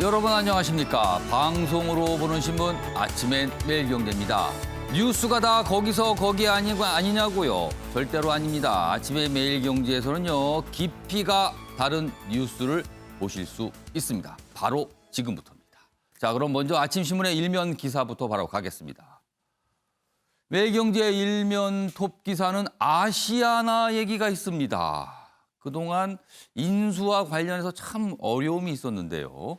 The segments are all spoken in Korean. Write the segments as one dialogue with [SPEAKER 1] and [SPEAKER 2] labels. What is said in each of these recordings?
[SPEAKER 1] 여러분 안녕하십니까? 방송으로 보는 신문 아침엔 매일경제입니다. 뉴스가 다 거기서 거기 아니냐고요? 절대로 아닙니다. 아침의 매일경제에서는요, 깊이가 다른 뉴스를 보실 수 있습니다. 바로 지금부터입니다. 자, 그럼 먼저 아침 신문의 일면 기사부터 바로 가겠습니다. 매일경제의 일면 톱 기사는 아시아나 얘기가 있습니다. 그동안 인수와 관련해서 참 어려움이 있었는데요.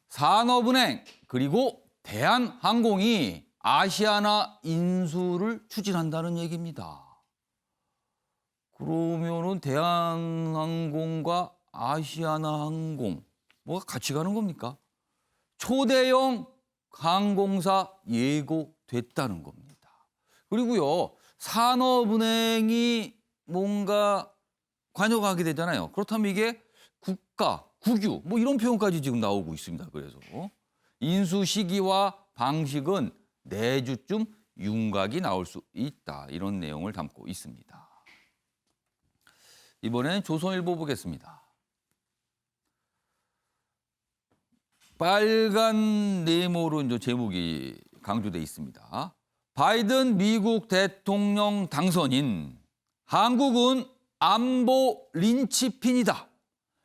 [SPEAKER 1] 산업은행 그리고 대한항공이 아시아나 인수를 추진한다는 얘기입니다. 그러면은 대한항공과 아시아나항공 뭐가 같이 가는 겁니까? 초대형 항공사 예고됐다는 겁니다. 그리고요, 산업은행이 뭔가 관여하게 되잖아요. 그렇다면 이게 국가, 국유 뭐 이런 표현까지 지금 나오고 있습니다. 그래서 인수 시기와 방식은 내주쯤 윤곽이 나올 수 있다. 이런 내용을 담고 있습니다. 이번엔 조선일보 보겠습니다. 빨간 네모로 이제 제목이 강조돼 있습니다. 바이든 미국 대통령 당선인, 한국은 안보 린치핀이다.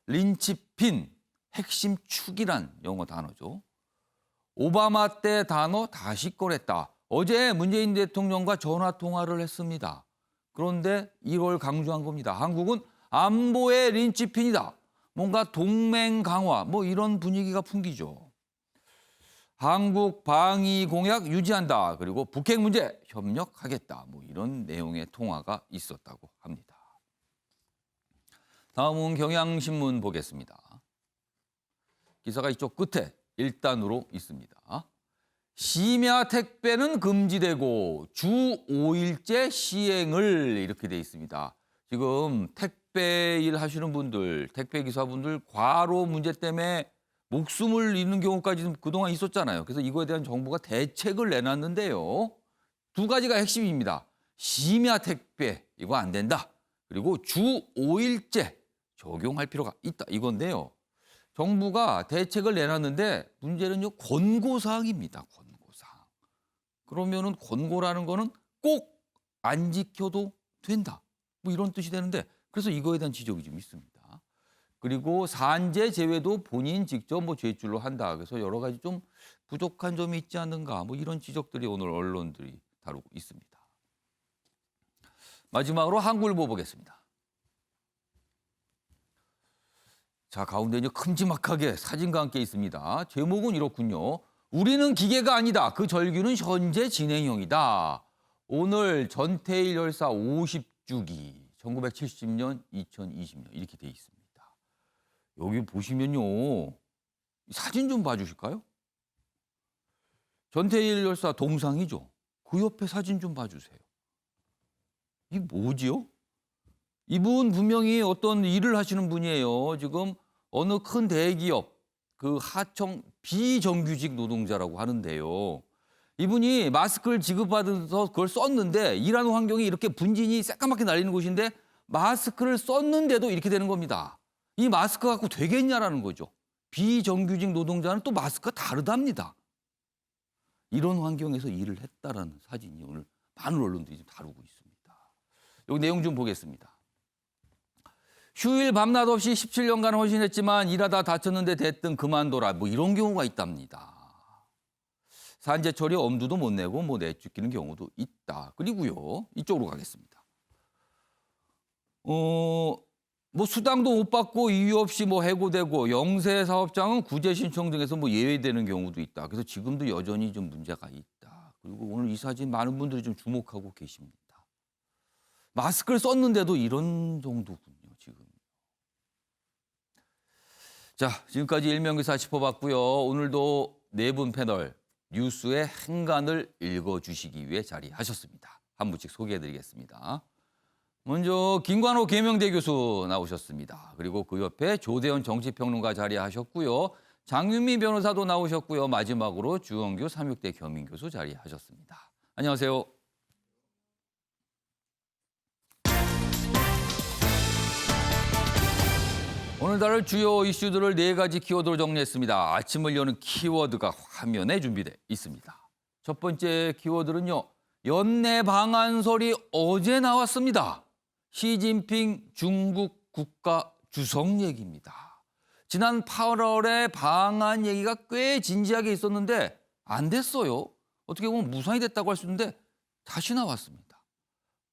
[SPEAKER 1] 린치핀, 핵심 축이란 영어 단어죠. 오바마 때 단어 다시 꺼냈다. 어제 문재인 대통령과 전화 통화를 했습니다. 그런데 이걸 강조한 겁니다. 한국은 안보의 린치핀이다. 뭔가 동맹 강화, 뭐 이런 분위기가 풍기죠. 한국 방위 공약 유지한다. 그리고 북핵 문제 협력하겠다. 뭐 이런 내용의 통화가 있었다고 합니다. 다음은 경향신문 보겠습니다. 기사가 이쪽 끝에 1단으로 있습니다. 심야 택배는 금지되고 주 5일째 시행을 이렇게 돼 있습니다. 지금 택배 일 하시는 분들, 택배 기사분들 과로 문제 때문에 목숨을 잃는 경우까지 그동안 있었잖아요. 그래서 이거에 대한 정부가 대책을 내놨는데요. 두 가지가 핵심입니다. 심야 택배 이거 안 된다. 그리고 주 5일째 적용할 필요가 있다. 이건데요. 정부가 대책을 내놨는데 문제는요. 권고사항입니다. 권고사항. 그러면은 권고라는 거는 꼭 안 지켜도 된다. 뭐 이런 뜻이 되는데 그래서 이거에 대한 지적이 좀 있습니다. 그리고 산재 제외도 본인 직접 뭐 제출로 한다. 그래서 여러 가지 좀 부족한 점이 있지 않는가. 뭐 이런 지적들이 오늘 언론들이 다루고 있습니다. 마지막으로 한국일보 보겠습니다. 자, 가운데 이제 큼지막하게 사진과 함께 있습니다. 제목은 이렇군요. 우리는 기계가 아니다. 그 절규는 현재 진행형이다. 오늘 전태일 열사 50주기 1970년, 2020년 이렇게 돼 있습니다. 여기 보시면요. 사진 좀 봐주실까요? 전태일 열사 동상이죠. 그 옆에 사진 좀 봐주세요. 이게 뭐지요? 이분 분명히 어떤 일을 하시는 분이에요. 지금 어느 큰 대기업 그 하청 비정규직 노동자라고 하는데요. 이분이 마스크를 지급받아서 그걸 썼는데 일하는 환경이 이렇게 분진이 새까맣게 날리는 곳인데 마스크를 썼는데도 이렇게 되는 겁니다. 이 마스크 갖고 되겠냐라는 거죠. 비정규직 노동자는 또 마스크가 다르답니다. 이런 환경에서 일을 했다라는 사진이 오늘 많은 언론들이 좀 다루고 있습니다. 여기 내용 좀 보겠습니다. 휴일 밤낮 없이 17년간 헌신했지만 일하다 다쳤는데 대뜸 그만둬라. 뭐 이런 경우가 있답니다. 산재 처리 엄두도 못 내고 뭐 내쫓기는 경우도 있다. 그리고요. 이쪽으로 가겠습니다. 뭐 수당도 못 받고 이유 없이 뭐 해고되고 영세 사업장은 구제 신청 등에서 뭐 예외되는 경우도 있다. 그래서 지금도 여전히 좀 문제가 있다. 그리고 오늘 이 사진 많은 분들이 좀 주목하고 계십니다. 마스크를 썼는데도 이런 정도군요, 지금. 자, 지금까지 일면기사 짚어봤고요. 오늘도 네 분 패널 뉴스의 행간을 읽어주시기 위해 자리하셨습니다. 한 분씩 소개해드리겠습니다. 먼저 김관호 계명대 교수 나오셨습니다. 그리고 그 옆에 조대현 정치평론가 자리하셨고요. 장윤미 변호사도 나오셨고요. 마지막으로 주원규 삼육대 겸임교수 자리하셨습니다. 안녕하세요. 오늘 오늘 다룰 주요 이슈들을 4가지 키워드로 정리했습니다. 아침을 여는 키워드가 화면에 준비돼 있습니다. 첫 번째 키워드는요. 연내 방한설이 어제 나왔습니다. 시진핑 중국 국가 주석 얘기입니다. 지난 8월에 방한 얘기가 꽤 진지하게 있었는데 안 됐어요. 어떻게 보면 무산이 됐다고 할 수 있는데 다시 나왔습니다.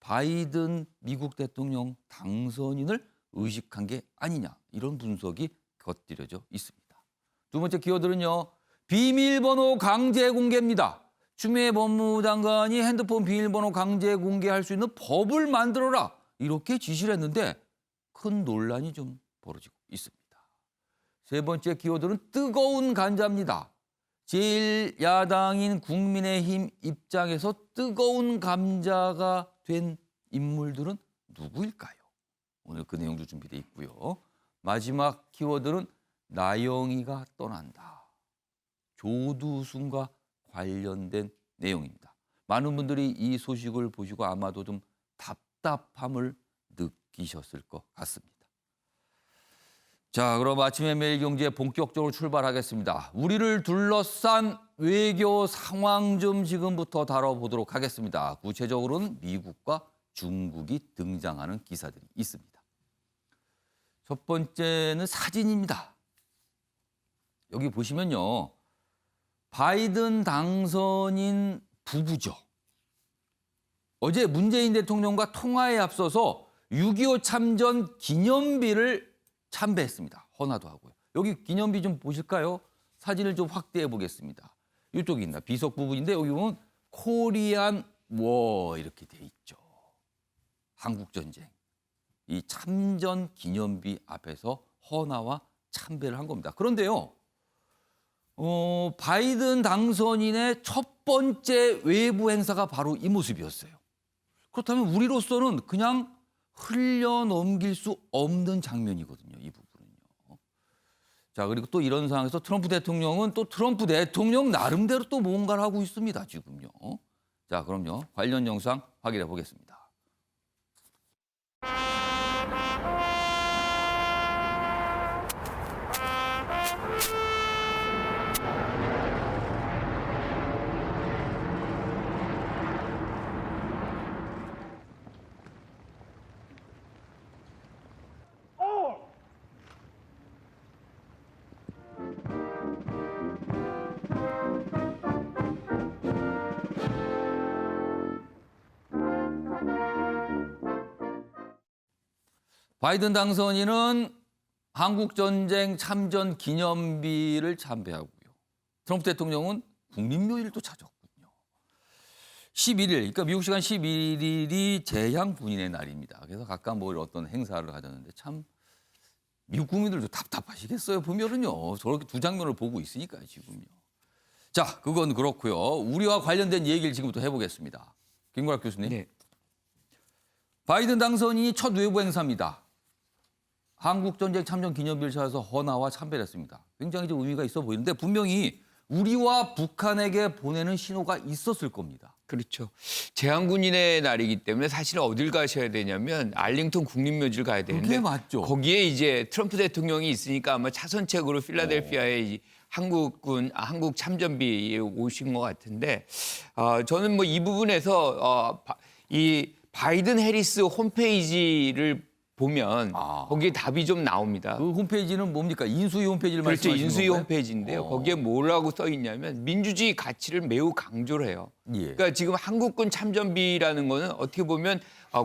[SPEAKER 1] 바이든 미국 대통령 당선인을 의식한 게 아니냐 이런 분석이 곁들여져 있습니다. 두 번째 키워드는요. 비밀번호 강제 공개입니다. 추미애 법무장관이 핸드폰 비밀번호 강제 공개할 수 있는 법을 만들어라 이렇게 지시를 했는데 큰 논란이 좀 벌어지고 있습니다. 세 번째 키워드는 뜨거운 감자입니다. 제1야당인 국민의힘 입장에서 뜨거운 감자가 된 인물들은 누구일까요? 오늘 그 내용도 준비되어 있고요. 마지막 키워드는 나영이가 떠난다. 조두순과 관련된 내용입니다. 많은 분들이 이 소식을 보시고 아마도 좀 답답함을 느끼셨을 것 같습니다. 자, 그럼 아침의 매일경제 본격적으로 출발하겠습니다. 우리를 둘러싼 외교 상황 좀 지금부터 다뤄보도록 하겠습니다. 구체적으로는 미국과 중국이 등장하는 기사들이 있습니다. 첫 번째는 사진입니다. 여기 보시면요. 바이든 당선인 부부죠. 어제 문재인 대통령과 통화에 앞서서 6.25 참전 기념비를 참배했습니다. 헌화도 하고요. 여기 기념비 좀 보실까요? 사진을 좀 확대해 보겠습니다. 이쪽에 있나 비석 부분인데 여기 보면 코리안 워 이렇게 돼 있죠. 한국전쟁. 이 참전 기념비 앞에서 헌화와 참배를 한 겁니다. 그런데요. 바이든 당선인의 첫 번째 외부 행사가 바로 이 모습이었어요. 그렇다면 우리로서는 그냥 흘려넘길 수 없는 장면이거든요. 이 부분은요. 자, 그리고 또 이런 상황에서 트럼프 대통령은 또 트럼프 대통령 나름대로 또 뭔가를 하고 있습니다. 지금요. 자, 그럼요. 관련 영상 확인해 보겠습니다. 바이든 당선인은 한국전쟁 참전 기념비를 참배하고요. 트럼프 대통령은 국립묘지를 또 찾았군요. 11일, 그러니까 미국 시간 11일이 재향 군인의 날입니다. 그래서 각각 뭐 어떤 행사를 가졌는데 참 미국 국민들도 답답하시겠어요. 보면은요. 저렇게 두 장면을 보고 있으니까요, 지금요. 자, 그건 그렇고요. 우리와 관련된 얘기를 지금부터 해보겠습니다. 김구락 교수님.
[SPEAKER 2] 네.
[SPEAKER 1] 바이든 당선인이 첫 외부 행사입니다. 한국전쟁 참전 기념비를 찾아서 헌화와 참배를 했습니다. 굉장히 좀 의미가 있어 보이는데 분명히 우리와 북한에게 보내는 신호가 있었을 겁니다.
[SPEAKER 2] 그렇죠. 재향군인의 날이기 때문에 사실 어딜 가셔야 되냐면 알링턴 국립묘지를 가야 되는데
[SPEAKER 1] 그게 맞죠.
[SPEAKER 2] 거기에 이제 트럼프 대통령이 있으니까 아마 차선책으로 필라델피아에 이 한국 참전비에 오신 것 같은데 저는 뭐 이 부분에서 이 바이든 해리스 홈페이지를 보면 거기에 답이 좀 나옵니다.
[SPEAKER 1] 그 홈페이지는 뭡니까? 인수위 홈페이지를
[SPEAKER 2] 그렇죠.
[SPEAKER 1] 말씀하시는
[SPEAKER 2] 인수위
[SPEAKER 1] 건가요?
[SPEAKER 2] 홈페이지인데요. 거기에 뭐라고 써 있냐면 민주주의 가치를 매우 강조를 해요.
[SPEAKER 1] 예.
[SPEAKER 2] 그러니까 지금 한국군 참전비라는 거는 어떻게 보면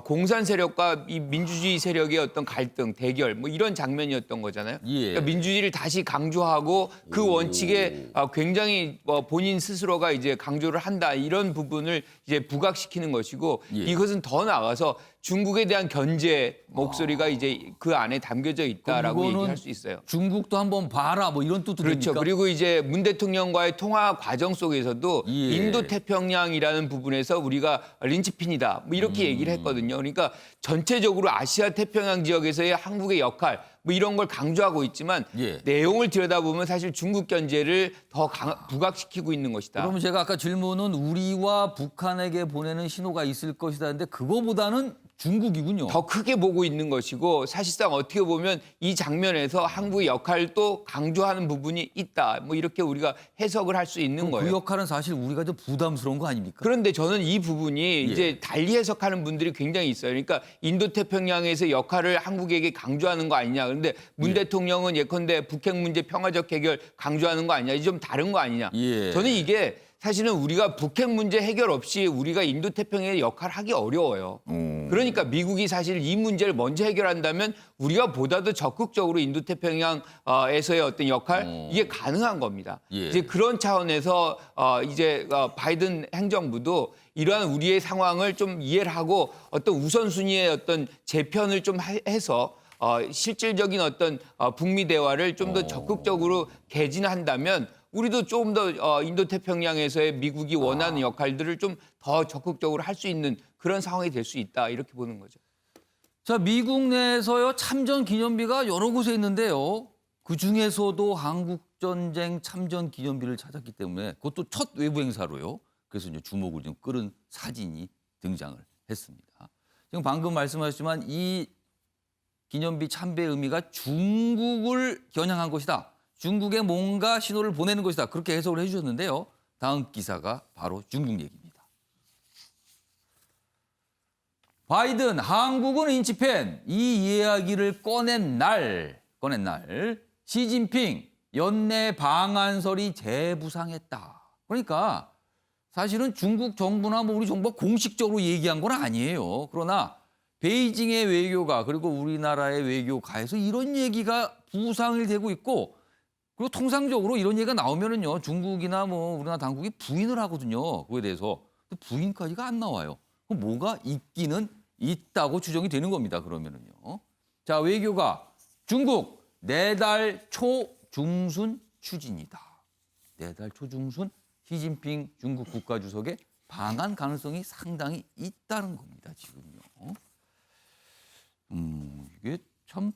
[SPEAKER 2] 공산 세력과 이 민주주의 세력의 어떤 갈등, 대결 뭐 이런 장면이었던 거잖아요.
[SPEAKER 1] 예.
[SPEAKER 2] 그러니까 민주주의를 다시 강조하고 그 원칙에 굉장히 본인 스스로가 이제 강조를 한다 이런 부분을 이제 부각시키는 것이고
[SPEAKER 1] 예.
[SPEAKER 2] 이것은 더 나아가서 중국에 대한 견제 목소리가 이제 그 안에 담겨져 있다라고 얘기할 수 있어요.
[SPEAKER 1] 중국도 한번 봐라 뭐 이런 뜻도
[SPEAKER 2] 그렇죠.
[SPEAKER 1] 됩니까?
[SPEAKER 2] 그리고 이제 문 대통령과의 통화 과정 속에서도
[SPEAKER 1] 예.
[SPEAKER 2] 인도 태평양이라는 부분에서 우리가 린치핀이다 뭐 이렇게 얘기를 했거든요. 그러니까 전체적으로 아시아 태평양 지역에서의 한국의 역할 뭐 이런 걸 강조하고 있지만
[SPEAKER 1] 예.
[SPEAKER 2] 내용을 들여다보면 사실 중국 견제를 더 부각시키고 있는 것이다.
[SPEAKER 1] 그러면 제가 아까 질문은 우리와 북한에게 보내는 신호가 있을 것이다 했는데 그거보다는 중국이군요.
[SPEAKER 2] 더 크게 보고 있는 것이고 사실상 어떻게 보면 이 장면에서 한국의 역할도 강조하는 부분이 있다. 뭐 이렇게 우리가 해석을 할 수 있는
[SPEAKER 1] 그
[SPEAKER 2] 거예요.
[SPEAKER 1] 역할은 사실 우리가 좀 부담스러운 거 아닙니까?
[SPEAKER 2] 그런데 저는 이 부분이
[SPEAKER 1] 예.
[SPEAKER 2] 이제 달리 해석하는 분들이 굉장히 있어요. 그러니까 인도태평양에서 역할을 한국에게 강조하는 거 아니냐. 그런데 문
[SPEAKER 1] 예.
[SPEAKER 2] 대통령은 예컨대 북핵 문제 평화적 해결 강조하는 거 아니냐. 이게 좀 다른 거 아니냐.
[SPEAKER 1] 예.
[SPEAKER 2] 저는 이게 사실은 우리가 북핵 문제 해결 없이 우리가 인도태평양의 역할을 하기 어려워요. 그러니까 미국이 사실 이 문제를 먼저 해결한다면 우리가 보다 더 적극적으로 인도태평양에서의 어떤 역할 이게 가능한 겁니다.
[SPEAKER 1] 예.
[SPEAKER 2] 이제 그런 차원에서 이제 바이든 행정부도 이러한 우리의 상황을 좀 이해를 하고 어떤 우선순위의 어떤 재편을 좀 해서 실질적인 어떤 북미 대화를 좀 더 적극적으로 개진한다면 우리도 조금 더 인도태평양에서의 미국이 원하는 역할들을 좀 더 적극적으로 할 수 있는 그런 상황이 될 수 있다 이렇게 보는 거죠.
[SPEAKER 1] 자, 미국 내에서요 참전 기념비가 여러 곳에 있는데요. 그 중에서도 한국전쟁 참전 기념비를 찾았기 때문에 그것도 첫 외부 행사로요. 그래서 이제 주목을 좀 끌은 사진이 등장을 했습니다. 지금 방금 말씀하셨지만 이 기념비 참배의 의미가 중국을 겨냥한 것이다. 중국에 뭔가 신호를 보내는 것이다. 그렇게 해석을 해주셨는데요. 다음 기사가 바로 중국 얘기입니다. 바이든 한국은 인치팬 이 이야기를 꺼낸 날 시진핑 연내 방한설이 재부상했다. 그러니까 사실은 중국 정부나 뭐 우리 정부가 공식적으로 얘기한 건 아니에요. 그러나 베이징의 외교가 그리고 우리나라의 외교가에서 이런 얘기가 부상이 되고 있고 그리고 통상적으로 이런 얘기가 나오면은요 중국이나 뭐 우리나라 당국이 부인을 하거든요. 그거에 대해서 근데 부인까지가 안 나와요. 그럼 뭐가 있기는 있다고 추정이 되는 겁니다. 그러면은요. 자, 외교가 중국 내달 초 중순 추진이다. 내달 초 중순 시진핑 중국 국가주석의 방한 가능성이 상당히 있다는 겁니다. 지금요. 이게 참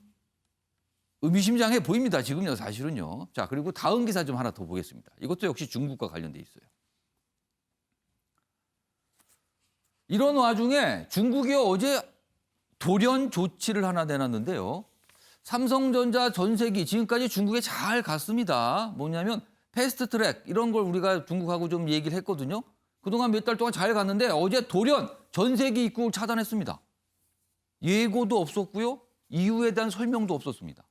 [SPEAKER 1] 의미심장해 보입니다. 지금요. 사실은요. 자, 그리고 다음 기사 좀 하나 더 보겠습니다. 이것도 역시 중국과 관련돼 있어요. 이런 와중에 중국이 어제 돌연 조치를 하나 내놨는데요. 삼성전자 전세기 지금까지 중국에 잘 갔습니다. 뭐냐면 패스트트랙 이런 걸 우리가 중국하고 좀 얘기를 했거든요. 그동안 몇 달 동안 잘 갔는데 어제 돌연 전세기 입국을 차단했습니다. 예고도 없었고요. 이유에 대한 설명도 없었습니다.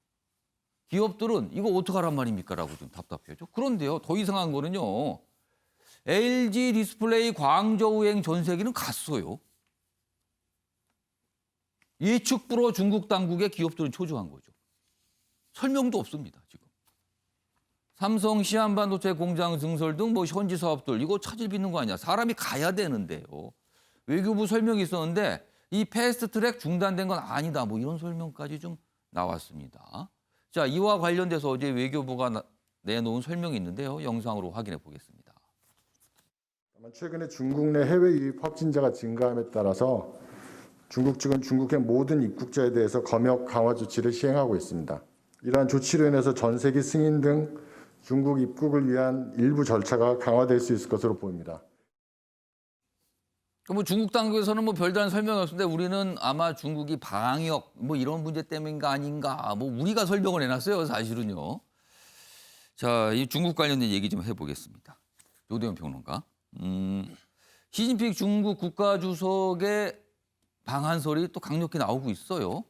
[SPEAKER 1] 기업들은 이거 어떡하란 말입니까? 라고 좀 답답해하죠. 그런데요. 더 이상한 거는요. LG 디스플레이 광저우행 전세기는 갔어요. 예측 불허 중국 당국의 기업들은 초조한 거죠. 설명도 없습니다. 지금. 삼성 시한반도체 공장 증설 등 뭐 현지 사업들 이거 차질 빚는 거 아니야. 사람이 가야 되는데요. 외교부 설명이 있었는데 이 패스트트랙 중단된 건 아니다. 뭐 이런 설명까지 좀 나왔습니다. 자, 이와 관련돼서 어제 외교부가 내놓은 설명이 있는데요. 영상으로 확인해 보겠습니다.
[SPEAKER 3] 최근에 중국 내 해외 유입 확진자가 증가함에 따라서 중국 측은 중국의 모든 입국자에 대해서 검역 강화 조치를 시행하고 있습니다. 이러한 조치로 인해서 전세기 승인 등 중국 입국을 위한 일부 절차가 강화될 수 있을 것으로 보입니다.
[SPEAKER 1] 뭐 중국 당국에서는 뭐 별다른 설명이 없는데 우리는 아마 중국이 방역 뭐 이런 문제 때문인가 아닌가 뭐 우리가 설명을 해놨어요. 사실은요. 자, 이 중국 관련된 얘기 좀 해보겠습니다. 조대현 평론가. 시진핑 중국 국가주석의 방한설이 또 강력히 나오고 있어요.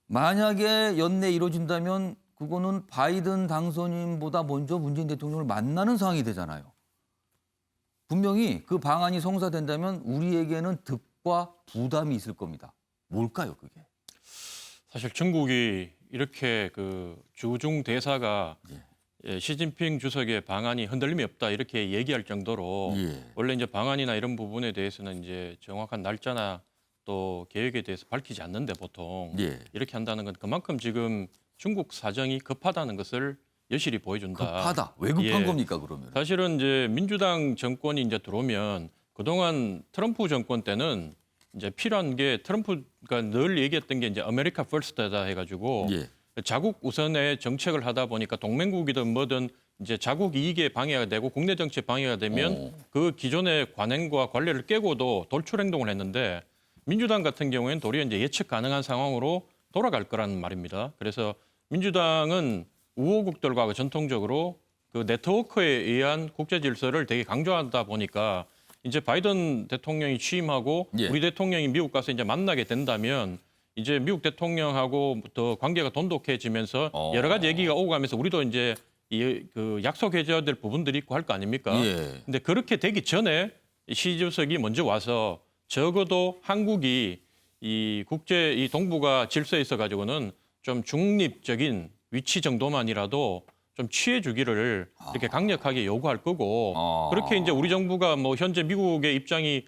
[SPEAKER 1] 만약에 연내 이루어진다면 그거는 바이든 당선인보다 먼저 문재인 대통령을 만나는 상황이 되잖아요. 분명히 그 방안이 성사된다면 우리에게는 득과 부담이 있을 겁니다. 뭘까요, 그게?
[SPEAKER 4] 사실 중국이 이렇게 그 주중 대사가 시진핑 주석의 방안이 흔들림이 없다 이렇게 얘기할 정도로 원래 이제 방안이나 이런 부분에 대해서는 이제 정확한 날짜나 또 계획에 대해서 밝히지 않는데 보통 이렇게 한다는 건 그만큼 지금 중국 사정이 급하다는 것을 여실히 보여준다.
[SPEAKER 1] 급하다. 왜 급한 겁니까 그러면?
[SPEAKER 4] 사실은 이제 민주당 정권이 이제 들어오면 그동안 트럼프 정권 때는 이제 필요한 게 트럼프가 늘 얘기했던 게 이제 아메리카 퍼스트다 해가지고 자국 우선의 정책을 하다 보니까 동맹국이든 뭐든 이제 자국 이익에 방해가 되고 국내 정치에 방해가 되면 그 기존의 관행과 관례를 깨고도 돌출 행동을 했는데 민주당 같은 경우에는 도리어 이제 예측 가능한 상황으로 돌아갈 거라는 말입니다. 그래서 민주당은 우호국들과 전통적으로 그 네트워크에 의한 국제 질서를 되게 강조하다 보니까 이제 바이든 대통령이 취임하고
[SPEAKER 1] 예.
[SPEAKER 4] 우리 대통령이 미국 가서 이제 만나게 된다면 이제 미국 대통령하고 더 관계가 돈독해지면서 여러 가지 얘기가 오고 가면서 우리도 이제 그 약속해줘야 될 부분들이 있고 할 거 아닙니까?
[SPEAKER 1] 예.
[SPEAKER 4] 근데 그렇게 되기 전에 시 주석이 먼저 와서 적어도 한국이 이 국제 이 동북아 질서에 있어 가지고는 좀 중립적인 위치 정도만이라도 좀 취해주기를 이렇게 강력하게 요구할 거고 그렇게 이제 우리 정부가 뭐 현재 미국의 입장이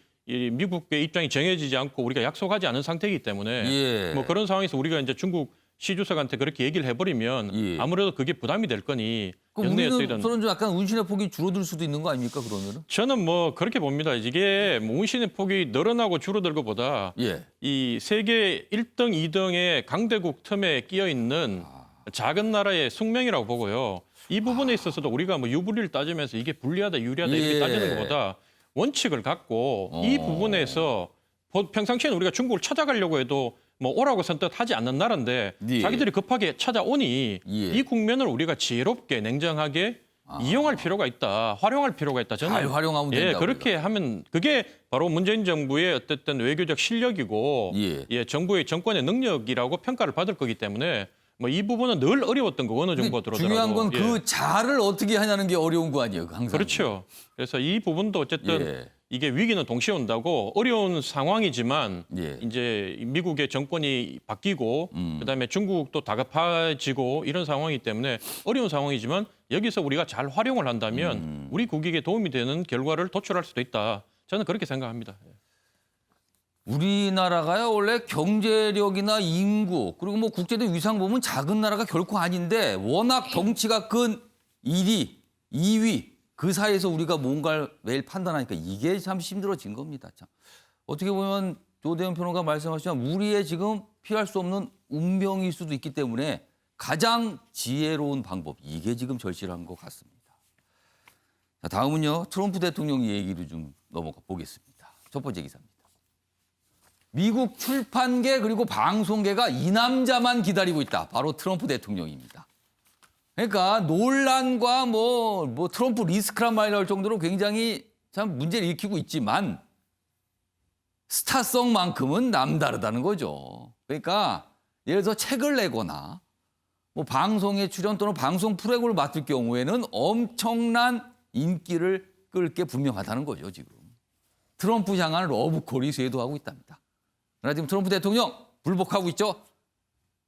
[SPEAKER 4] 정해지지 않고 우리가 약속하지 않은 상태이기 때문에
[SPEAKER 1] 예.
[SPEAKER 4] 뭐 그런 상황에서 우리가 이제 중국 시 주석한테 그렇게 얘기를 해버리면
[SPEAKER 1] 예.
[SPEAKER 4] 아무래도 그게 부담이 될 거니
[SPEAKER 1] 그럼
[SPEAKER 4] 연내에
[SPEAKER 1] 우리는
[SPEAKER 4] 쓰이던
[SPEAKER 1] 서로 좀 약간 운신의 폭이 줄어들 수도 있는 거 아닙니까 그러면은?
[SPEAKER 4] 저는 뭐 그렇게 봅니다. 이게 뭐 운신의 폭이 늘어나고 줄어들 것보다
[SPEAKER 1] 예.
[SPEAKER 4] 이 세계 1등, 2등의 강대국 틈에 끼어 있는 작은 나라의 숙명이라고 보고요. 이 부분에 있어서도 우리가 뭐 유불리를 따지면서 이게 불리하다, 유리하다 이렇게
[SPEAKER 1] 예.
[SPEAKER 4] 따지는 것보다 원칙을 갖고 이 부분에서 평상시에는 우리가 중국을 찾아가려고 해도 뭐 오라고 선뜻 하지 않는 나라인데
[SPEAKER 1] 예.
[SPEAKER 4] 자기들이 급하게 찾아오니
[SPEAKER 1] 예.
[SPEAKER 4] 이 국면을 우리가 지혜롭게 냉정하게 이용할 필요가 있다, 활용할 필요가 있다. 저는
[SPEAKER 1] 잘 활용하면 된다.
[SPEAKER 4] 예, 그렇게 하면 그게 바로 문재인 정부의 어쨌든 외교적 실력이고
[SPEAKER 1] 예.
[SPEAKER 4] 정부의 정권의 능력이라고 평가를 받을 거기 때문에 뭐 이 부분은 늘 어려웠던 거 어느 정부가 들어오더라도
[SPEAKER 1] 중요한 건
[SPEAKER 4] 예.
[SPEAKER 1] 그 잘을 어떻게 하냐는 게 어려운 거 아니에요, 항상.
[SPEAKER 4] 그렇죠. 그래서 이 부분도 어쨌든
[SPEAKER 1] 예.
[SPEAKER 4] 이게 위기는 동시에 온다고 어려운 상황이지만
[SPEAKER 1] 예.
[SPEAKER 4] 이제 미국의 정권이 바뀌고 그다음에 중국도 다급해지고 이런 상황이기 때문에 어려운 상황이지만 여기서 우리가 잘 활용을 한다면 우리 국익에 도움이 되는 결과를 도출할 수도 있다. 저는 그렇게 생각합니다.
[SPEAKER 1] 우리나라가요 원래 경제력이나 인구 그리고 뭐 국제적 위상 보면 작은 나라가 결코 아닌데 워낙 덩치가 큰 1위, 2위 그 사이에서 우리가 뭔가를 매일 판단하니까 이게 참 힘들어진 겁니다. 참. 어떻게 보면 조대현 평론가 말씀하시면 우리의 지금 피할 수 없는 운명일 수도 있기 때문에 가장 지혜로운 방법 이게 지금 절실한 것 같습니다. 자, 다음은요 트럼프 대통령 얘기로 좀 넘어가 보겠습니다. 첫 번째 기사입니다. 미국 출판계 그리고 방송계가 이 남자만 기다리고 있다. 바로 트럼프 대통령입니다. 그러니까 논란과 뭐 트럼프 리스크란 말이 나올 정도로 굉장히 참 문제를 일으키고 있지만 스타성만큼은 남다르다는 거죠. 그러니까 예를 들어서 책을 내거나 뭐 방송에 출연 또는 방송 프로그램을 맡을 경우에는 엄청난 인기를 끌 게 분명하다는 거죠. 지금. 트럼프 향한 러브콜이 쇄도하고 있답니다. 그러나 지금 트럼프 대통령 불복하고 있죠.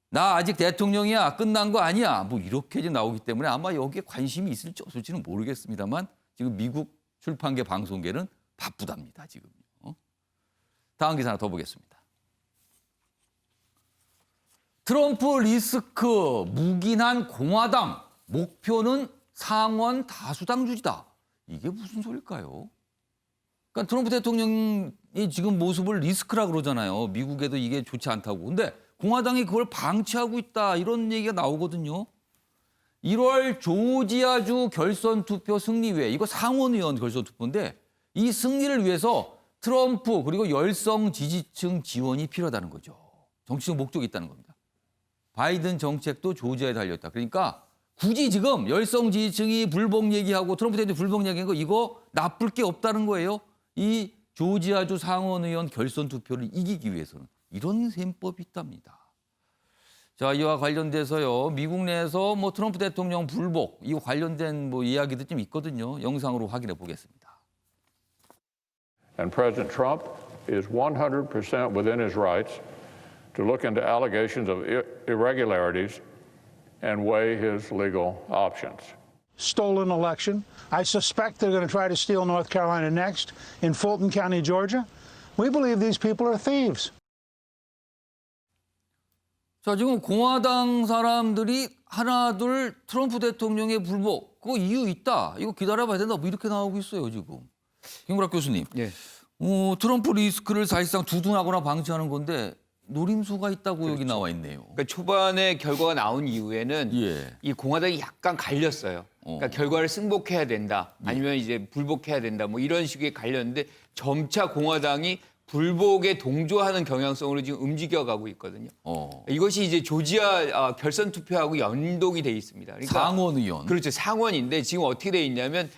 [SPEAKER 1] 나 아직 대통령이야. 끝난 거 아니야. 뭐 이렇게 이제 나오기 때문에 아마 여기에 관심이 있을지 없을지는 모르겠습니다만 지금 미국 출판계 방송계는 바쁘답니다. 지금. 다음 기사 하나 더 보겠습니다. 트럼프 리스크 묵인한 공화당 목표는 상원 다수당 유지다. 이게 무슨 소릴까요? 그러니까 트럼프 대통령이 지금 모습을 리스크라 그러잖아요. 미국에도 이게 좋지 않다고. 근데 공화당이 그걸 방치하고 있다. 이런 얘기가 나오거든요. 1월 조지아주 결선 투표 승리회. 이거 상원의원 결선 투표인데 이 승리를 위해서 트럼프 그리고 열성 지지층 지원이 필요하다는 거죠. 정치적 목적이 있다는 겁니다. 바이든 정책도 조지아에 달렸다. 그러니까 굳이 지금 열성 지지층이 불복 얘기하고 트럼프 대통령이 불복 얘기한 거 이거 나쁠 게 없다는 거예요. 이 조지아주 상원의원 결선 투표를 이기기 위해서는 이런 셈법이 있답니다. 자, 이와 관련돼서요. 미국 내에서 뭐 트럼프 대통령 불복 이 관련된 뭐 이야기도 좀 있거든요. 영상으로 확인해 보겠습니다.
[SPEAKER 5] And President Trump is 100% within his rights to look into allegations of irregularities and weigh his legal options.
[SPEAKER 6] Stolen election. I suspect they're going to try to steal North Carolina next in Fulton County, Georgia. We believe these people are thieves.
[SPEAKER 1] 자, 지금 공화당 사람들이 하나둘 트럼프 대통령의 불복, 그거 이유 있다. 이거 기다려봐야 된다. 뭐 이렇게 나오고 있어요, 지금. 김구락 교수님.
[SPEAKER 2] 예.
[SPEAKER 1] 트럼프 리스크를 사실상 두둔하거나 방치하는 건데 노림수가 있다고 여기 나와 있네요.
[SPEAKER 2] 그러니까 초반에 결과가 나온 이후에는
[SPEAKER 1] 예.
[SPEAKER 2] 이 공화당이 약간 갈렸어요. 그러니까 결과를 승복해야 된다, 아니면 이제 불복해야 된다, 뭐 이런 식의 갈렸는데 점차 공화당이 불복에 동조하는 경향성으로 지금 움직여가고 있거든요. 이것이 이제 조지아 결선 투표하고 연동이 돼 있습니다. 그러니까
[SPEAKER 1] 상원 의원.
[SPEAKER 2] 그렇죠. 상원인데 지금 어떻게 돼 있냐면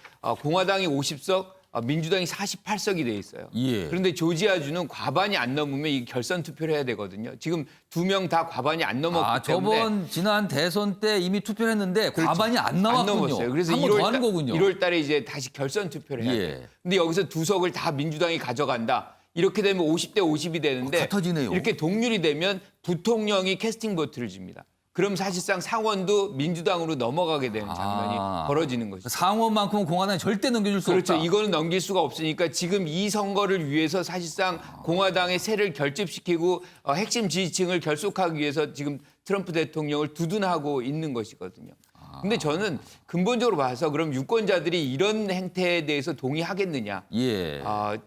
[SPEAKER 2] 공화당이 50석, 민주당이 48석이 돼 있어요.
[SPEAKER 1] 예.
[SPEAKER 2] 그런데 조지아주는 과반이 안 넘으면 이 결선 투표를 해야 되거든요. 지금 2명 다 과반이 안 넘었기 때문에.
[SPEAKER 1] 저번 지난 대선 때 이미 투표를 했는데 과반이 안 나왔군요.
[SPEAKER 2] 안 넘었어요. 그래서
[SPEAKER 1] 한 번 더 하는 거군요.
[SPEAKER 2] 1월 달에 이제 다시 결선 투표를 해야 돼요. 근데 여기서 2석을 다 민주당이 가져간다. 이렇게 되면 50대 50이 되는데
[SPEAKER 1] 같아지네요.
[SPEAKER 2] 이렇게 동률이 되면 부통령이 캐스팅 보트를 줍니다. 그럼 사실상 상원도 민주당으로 넘어가게 되는 장면이 벌어지는 것이죠.
[SPEAKER 1] 상원만큼은 공화당이 절대 넘겨줄 수
[SPEAKER 2] 그렇죠.
[SPEAKER 1] 없다.
[SPEAKER 2] 이거는 넘길 수가 없으니까 지금 이 선거를 위해서 사실상 공화당의 세를 결집시키고 핵심 지지층을 결속하기 위해서 지금 트럼프 대통령을 두둔하고 있는 것이거든요. 근데 저는 근본적으로 봐서 그럼 유권자들이 이런 행태에 대해서 동의하겠느냐?
[SPEAKER 1] 예.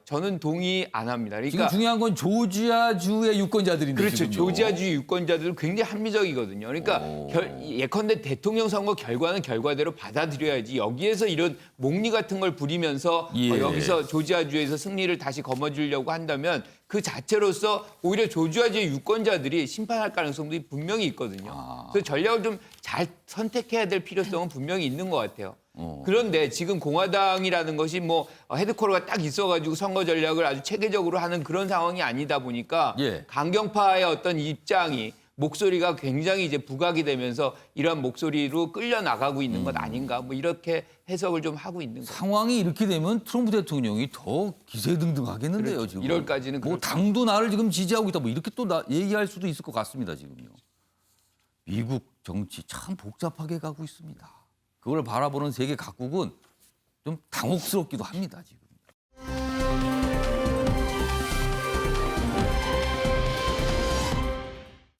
[SPEAKER 2] 저는 동의 안 합니다.
[SPEAKER 1] 지금
[SPEAKER 2] 그러니까
[SPEAKER 1] 중요한 건 조지아주의 유권자들인데.
[SPEAKER 2] 그렇죠.
[SPEAKER 1] 지금요.
[SPEAKER 2] 조지아주 유권자들은 굉장히 합리적이거든요. 그러니까 예컨대 대통령 선거 결과는 결과대로 받아들여야지 여기에서 이런 목리 같은 걸 부리면서
[SPEAKER 1] 예.
[SPEAKER 2] 여기서 조지아주에서 승리를 다시 거머쥐려고 한다면 그 자체로서 오히려 조지아주의 유권자들이 심판할 가능성도 분명히 있거든요. 그래서 전략을 좀 잘 선택해야 될 필요성은 분명히 있는 것 같아요. 그런데 지금 공화당이라는 것이 뭐 헤드쿼터가 딱 있어가지고 선거 전략을 아주 체계적으로 하는 그런 상황이 아니다 보니까
[SPEAKER 1] 예.
[SPEAKER 2] 강경파의 어떤 입장이 목소리가 굉장히 이제 부각이 되면서 이러한 목소리로 끌려 나가고 있는 것 아닌가 뭐 이렇게 해석을 좀 하고 있는 거죠.
[SPEAKER 1] 상황이 이렇게 되면 트럼프 대통령이 더 기세등등하겠는데요.
[SPEAKER 2] 그렇죠.
[SPEAKER 1] 지금.
[SPEAKER 2] 1월까지는
[SPEAKER 1] 뭐
[SPEAKER 2] 그렇죠.
[SPEAKER 1] 당도 나를 지금 지지하고 있다. 뭐 이렇게 또 얘기할 수도 있을 것 같습니다. 지금요. 미국 정치 참 복잡하게 가고 있습니다. 그걸 바라보는 세계 각국은 좀 당혹스럽기도 합니다. 지금.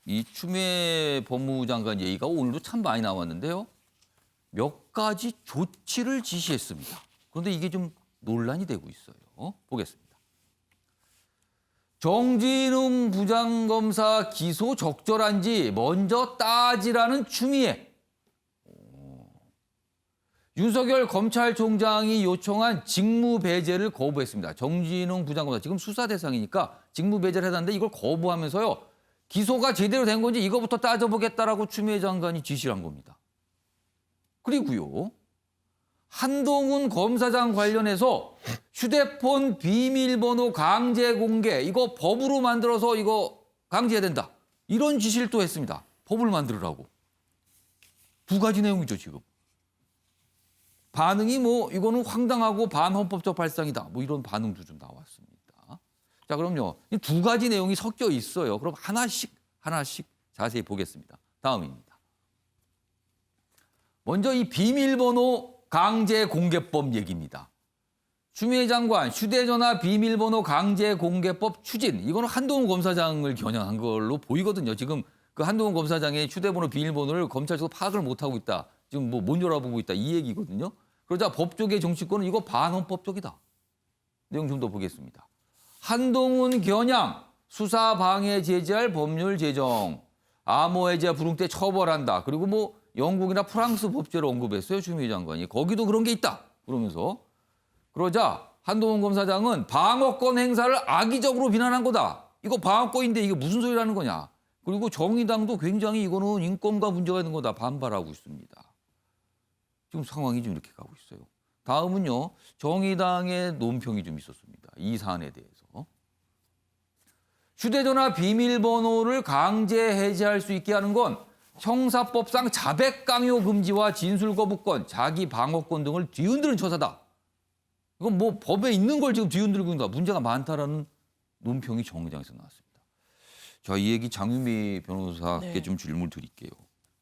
[SPEAKER 1] 이 추미애 법무부 장관 얘기가 오늘도 참 많이 나왔는데요. 몇 가지 조치를 지시했습니다. 그런데 이게 좀 논란이 되고 있어요. 보겠습니다. 정진웅 부장검사 기소 적절한지 먼저 따지라는 추미애. 윤석열 검찰총장이 요청한 직무 배제를 거부했습니다. 정진웅 부장검사 지금 수사 대상이니까 직무 배제를 해놨는데 이걸 거부하면서요. 기소가 제대로 된 건지 이거부터 따져보겠다라고 추미애 장관이 지시를 한 겁니다. 그리고요. 한동훈 검사장 관련해서 휴대폰 비밀번호 강제 공개 이거 법으로 만들어서 이거 강제해야 된다. 이런 지시를 또 했습니다. 법을 만들으라고. 두 가지 내용이죠 지금. 반응이 뭐 이거는 황당하고 반헌법적 발상이다. 뭐 이런 반응도 좀 나왔습니다. 자 그럼요. 이 두 가지 내용이 섞여 있어요. 그럼 하나씩 자세히 보겠습니다. 다음입니다. 먼저 이 비밀번호 강제 공개법 얘기입니다. 추미애 장관 휴대전화 비밀번호 강제 공개법 추진 이거는 한동훈 검사장을 겨냥한 걸로 보이거든요. 지금 그 한동훈 검사장의 휴대번호 비밀번호를 검찰에서 파악을 못하고 있다. 지금 뭐 못 열어보고 있다 이 얘기거든요. 그러자 법조계 정치권은 이거 반헌법적이다. 내용 좀 더 보겠습니다. 한동훈 겨냥 수사 방해 제재할 법률 제정 암호 해제 불응 때 처벌한다. 그리고 뭐 영국이나 프랑스 법제를 언급했어요. 추미애 장관이. 거기도 그런 게 있다. 그러면서 그러자 한동훈 검사장은 방어권 행사를 악의적으로 비난한 거다. 이거 방어권인데 이게 무슨 소리라는 거냐. 그리고 정의당도 굉장히 이거는 인권과 문제가 있는 거다. 반발하고 있습니다. 지금 상황이 좀 이렇게 가고 있어요. 다음은요. 정의당의 논평이 좀 있었습니다. 이 사안에 대해서. 휴대전화 비밀번호를 강제 해제할 수 있게 하는 건 형사법상 자백 강요 금지와 진술 거부권, 자기 방어권 등을 뒤흔드는 처사다. 이건 뭐 법에 있는 걸 지금 뒤흔들고 있다. 문제가 많다라는 논평이 정의당에서 나왔습니다. 자, 이 얘기 장윤미 변호사께 좀 질문 드릴게요.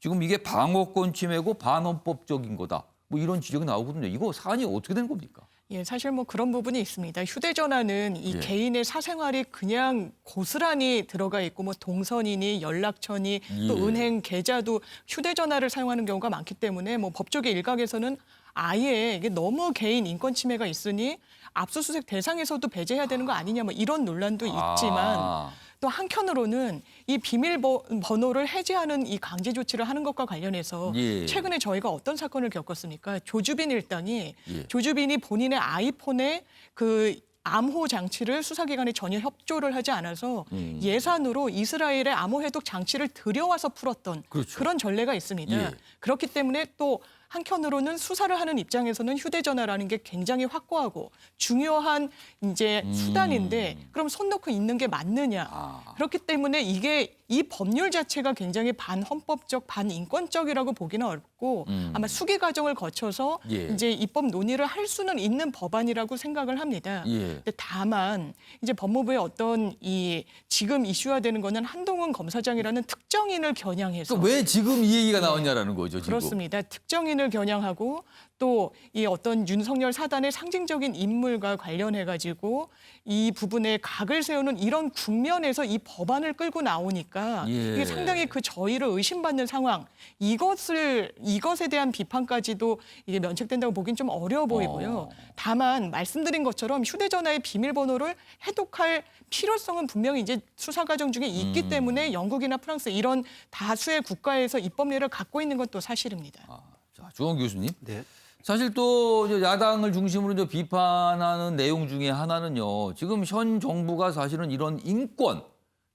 [SPEAKER 1] 지금 이게 방어권 침해고 반헌법적인 거다. 뭐 이런 지적이 나오거든요. 이거 사안이 어떻게 된 겁니까?
[SPEAKER 7] 예, 사실 뭐 그런 부분이 있습니다. 휴대전화는 이 개인의 사생활이 그냥 고스란히 들어가 있고 뭐 동선이니 연락처니 또 은행 계좌도 휴대전화를 사용하는 경우가 많기 때문에 뭐 법조계 일각에서는 아예 이게 너무 개인 인권 침해가 있으니 압수수색 대상에서도 배제해야 되는 거 아니냐 뭐 이런 논란도 있지만 또 한편으로는 이 비밀번호를 해제하는 이 강제 조치를 하는 것과 관련해서
[SPEAKER 1] 예.
[SPEAKER 7] 최근에 저희가 어떤 사건을 겪었습니까? 조주빈 일당이
[SPEAKER 1] 예.
[SPEAKER 7] 조주빈이 본인의 아이폰에 그 암호 장치를 수사기관에 전혀 협조를 하지 않아서 예산으로 이스라엘의 암호 해독 장치를 들여와서 풀었던
[SPEAKER 1] 그렇죠.
[SPEAKER 7] 그런 전례가 있습니다.
[SPEAKER 1] 예.
[SPEAKER 7] 그렇기 때문에 또 한편으로는 수사를 하는 입장에서는 휴대전화라는 게 굉장히 확고하고 중요한 이제 수단인데 그럼 손 놓고 있는 게 맞느냐. 그렇기 때문에 이게 이 법률 자체가 굉장히 반헌법적, 반인권적이라고 보기는 어렵고 아마 수기 과정을 거쳐서
[SPEAKER 1] 예.
[SPEAKER 7] 이제 입법 논의를 할 수는 있는 법안이라고 생각을 합니다.
[SPEAKER 1] 예.
[SPEAKER 7] 근데 다만 이제 법무부의 어떤 이 지금 이슈화되는 거는 한동훈 검사장이라는 특정인을 겨냥해서
[SPEAKER 1] 그러니까 왜 지금 이 얘기가 나왔냐라는 거죠, 지금.
[SPEAKER 7] 그렇습니다. 특정인을 겨냥하고 또 이 어떤 윤석열 사단의 상징적인 인물과 관련해 가지고 이 부분에 각을 세우는 이런 국면에서 이 법안을 끌고 나오니까
[SPEAKER 1] 예.
[SPEAKER 7] 이게 상당히 그 저희를 의심받는 상황. 이것에 대한 비판까지도 이게 면책된다고 보긴 좀 어려워 보이고요. 다만 말씀드린 것처럼 휴대전화의 비밀번호를 해독할 필요성은 분명히 이제 수사 과정 중에 있기 때문에 영국이나 프랑스 이런 다수의 국가에서 입법례를 갖고 있는 것도 사실입니다.
[SPEAKER 1] 자, 주원 교수님.
[SPEAKER 8] 네.
[SPEAKER 1] 사실 또 이제 야당을 중심으로 이제 비판하는 내용 중에 하나는요. 지금 현 정부가 사실은 이런 인권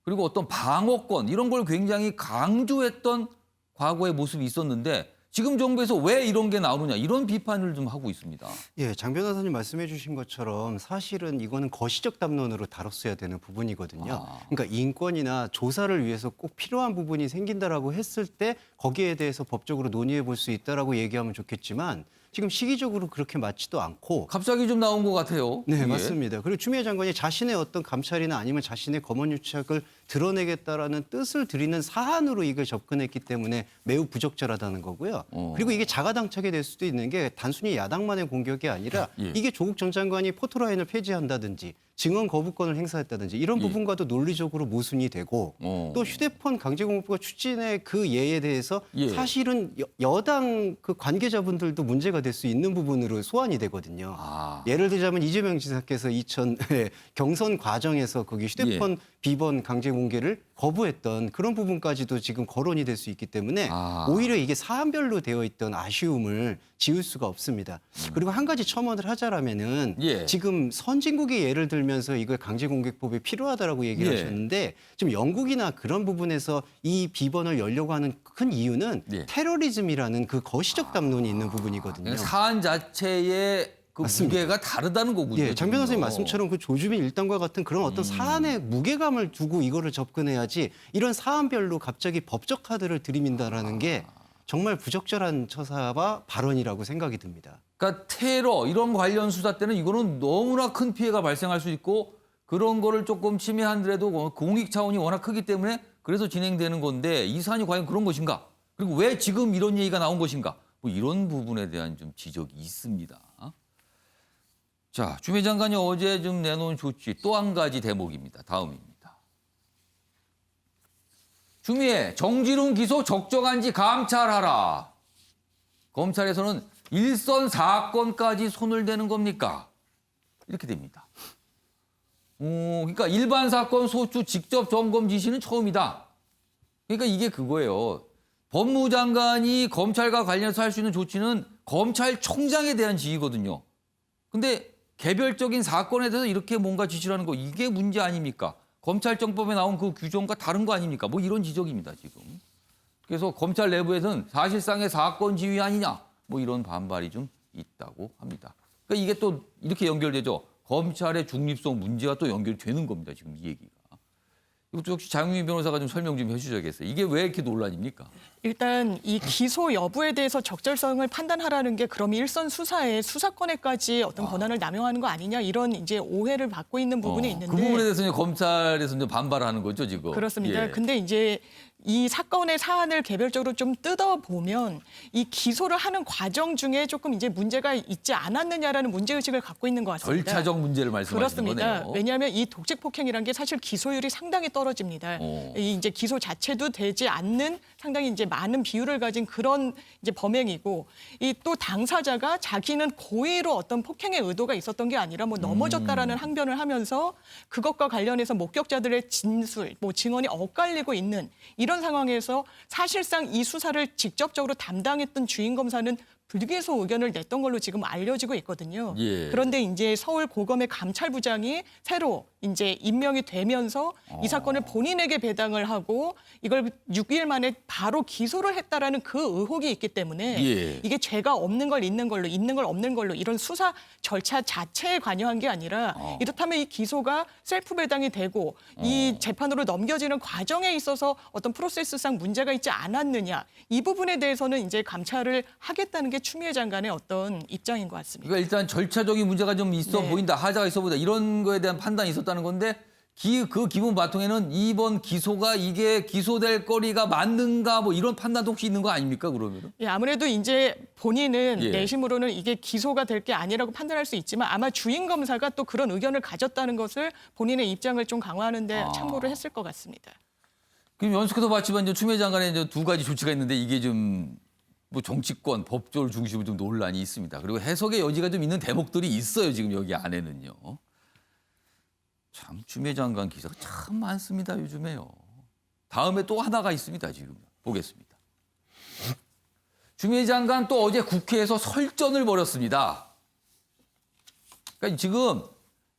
[SPEAKER 1] 그리고 어떤 방어권 이런 걸 굉장히 강조했던 과거의 모습이 있었는데 지금 정부에서 왜 이런 게 나오느냐 이런 비판을 좀 하고 있습니다.
[SPEAKER 8] 예, 장 변호사님 말씀해 주신 것처럼 사실은 이거는 거시적 담론으로 다뤘어야 되는 부분이거든요. 그러니까 인권이나 조사를 위해서 꼭 필요한 부분이 생긴다라고 했을 때 거기에 대해서 법적으로 논의해 볼 수 있다라고 얘기하면 좋겠지만 지금 시기적으로 그렇게 맞지도 않고
[SPEAKER 1] 갑자기 좀 나온 것 같아요.
[SPEAKER 8] 네,
[SPEAKER 1] 예.
[SPEAKER 8] 맞습니다. 그리고 추미애 장관이 자신의 어떤 감찰이나 아니면 자신의 검언 유착을 드러내겠다라는 뜻을 드리는 사안으로 이걸 접근했기 때문에 매우 부적절하다는 거고요. 그리고 이게 자가당착이 될 수도 있는 게 단순히 야당만의 공격이 아니라
[SPEAKER 1] 예.
[SPEAKER 8] 이게 조국 전 장관이 포토라인을 폐지한다든지 증언 거부권을 행사했다든지 이런
[SPEAKER 1] 예.
[SPEAKER 8] 부분과도 논리적으로 모순이 되고 또 휴대폰 강제공급부가 추진의 그 예에 대해서
[SPEAKER 1] 예.
[SPEAKER 8] 사실은 여당 그 관계자분들도 문제가 될 수 있는 부분으로 소환이 되거든요. 예를 들자면 이재명 지사께서 경선 과정에서 거기 휴대폰 비번 강제 공개를 거부했던 그런 부분까지도 지금 거론이 될 수 있기 때문에 오히려 이게 사안별로 되어 있던 아쉬움을 지울 수가 없습니다. 그리고 한 가지 첨언을 하자라면은
[SPEAKER 1] 예.
[SPEAKER 8] 지금 선진국의 예를 들면서 이걸 강제공개법이 필요하다라고 얘기를
[SPEAKER 1] 예.
[SPEAKER 8] 하셨는데 지금 영국이나 그런 부분에서 이 비번을 열려고 하는 큰 이유는
[SPEAKER 1] 예.
[SPEAKER 8] 테러리즘이라는 그 거시적 담론이 있는 부분이거든요.
[SPEAKER 1] 그러니까 사안 자체의 그
[SPEAKER 8] 맞습니다.
[SPEAKER 1] 무게가 다르다는 거군요.
[SPEAKER 8] 예, 장 변호사님
[SPEAKER 1] 지금요.
[SPEAKER 8] 말씀처럼 그 조주빈 일당과 같은 그런 어떤 사안의 무게감을 두고 이거를 접근해야지 이런 사안별로 갑자기 법적 카드를 들이민다라는 게 정말 부적절한 처사와 발언이라고 생각이 듭니다.
[SPEAKER 1] 그러니까 테러 이런 관련 수사 때는 이거는 너무나 큰 피해가 발생할 수 있고 그런 거를 조금 침해한더라도 공익 차원이 워낙 크기 때문에 그래서 진행되는 건데 이 사안이 과연 그런 것인가? 그리고 왜 지금 이런 얘기가 나온 것인가? 뭐 이런 부분에 대한 좀 지적이 있습니다. 자, 추미애 장관이 어제 좀 내놓은 조치 또 한 가지 대목입니다. 다음입니다. 추미애 정진웅 기소 적정한지 감찰하라. 검찰에서는 일선 사건까지 손을 대는 겁니까? 이렇게 됩니다. 그러니까 일반 사건 소추 직접 점검 지시는 처음이다. 그러니까 이게 그거예요. 법무장관이 검찰과 관련해서 할 수 있는 조치는 검찰총장에 대한 지휘거든요. 근데 개별적인 사건에 대해서 이렇게 뭔가 지시를 하는 거 이게 문제 아닙니까? 검찰정법에 나온 그 규정과 다른 거 아닙니까? 뭐 이런 지적입니다, 지금. 그래서 검찰 내부에서는 사실상의 사건 지휘 아니냐? 뭐 이런 반발이 좀 있다고 합니다. 그러니까 이게 또 이렇게 연결되죠. 검찰의 중립성 문제가 또 연결되는 겁니다, 지금 이 얘기가. 이것도 역시 장윤희 변호사가 좀 설명 좀 해주셔야겠어요. 이게 왜 이렇게 논란입니까?
[SPEAKER 7] 일단 이 기소 여부에 대해서 적절성을 판단하라는 게 그럼 일선 수사에 수사권에까지 어떤 권한을 남용하는 거 아니냐 이런 이제 오해를 받고 있는 부분이 있는데
[SPEAKER 1] 그 부분에 대해서 이제 검찰에서 이제 반발하는 거죠, 지금.
[SPEAKER 7] 그렇습니다.
[SPEAKER 1] 예.
[SPEAKER 7] 근데 이제 이 사건의 사안을 개별적으로 좀 뜯어보면 이 기소를 하는 과정 중에 조금 이제 문제가 있지 않았느냐라는 문제의식을 갖고 있는 것 같습니다.
[SPEAKER 1] 절차적 문제를 말씀하시는
[SPEAKER 7] 그렇습니다.
[SPEAKER 1] 거네요.
[SPEAKER 7] 왜냐하면 이 독직 폭행이라는 게 사실 기소율이 상당히 떨어집니다. 이 이제 기소 자체도 되지 않는 상당히 이제 많은 비율을 가진 그런 이제 범행이고 이 또 당사자가 자기는 고의로 어떤 폭행의 의도가 있었던 게 아니라 뭐 넘어졌다라는 항변을 하면서 그것과 관련해서 목격자들의 진술, 뭐 증언이 엇갈리고 있는 이런 상황에서 사실상 이 수사를 직접적으로 담당했던 주임 검사는 불기소 의견을 냈던 걸로 지금 알려지고 있거든요.
[SPEAKER 1] 예.
[SPEAKER 7] 그런데 이제 서울고검의 감찰부장이 새로 이제 임명이 되면서 이 사건을 본인에게 배당을 하고 이걸 6일 만에 바로 기소를 했다라는 그 의혹이 있기 때문에
[SPEAKER 1] 예.
[SPEAKER 7] 이게 죄가 없는 걸 있는 걸로, 있는 걸 없는 걸로 이런 수사 절차 자체에 관여한 게 아니라 이렇다면 이 기소가 셀프 배당이 되고 이 재판으로 넘겨지는 과정에 있어서 어떤 프로세스상 문제가 있지 않았느냐 이 부분에 대해서는 이제 감찰을 하겠다는 게 추미애 장관의 어떤 입장인 것 같습니다.
[SPEAKER 1] 그러니까 일단 절차적인 문제가 좀 있어
[SPEAKER 7] 네.
[SPEAKER 1] 보인다, 하자가 있어 보인다 이런 거에 대한 판단이 있었다는 건데 그 기본 바통에는 이번 기소가 이게 기소될 거리가 맞는가 뭐 이런 판단도 혹시 있는 거 아닙니까 그러면은?
[SPEAKER 7] 예, 아무래도 이제 본인은
[SPEAKER 1] 예.
[SPEAKER 7] 내심으로는 이게 기소가 될 게 아니라고 판단할 수 있지만 아마 주임 검사가 또 그런 의견을 가졌다는 것을 본인의 입장을 좀 강화하는 데 참고를 했을 것 같습니다.
[SPEAKER 1] 그럼 연속해서 봤지만 이제 추미애 장관의 이제 두 가지 조치가 있는데 이게 좀 뭐 정치권, 법조를 중심으로 좀 논란이 있습니다. 그리고 해석의 여지가 좀 있는 대목들이 있어요. 지금 여기 안에는요. 참 추미애 장관 기사가 참 많습니다. 요즘에요. 다음에 또 하나가 있습니다. 지금 보겠습니다. 추미애 장관 또 어제 국회에서 설전을 벌였습니다. 그러니까 지금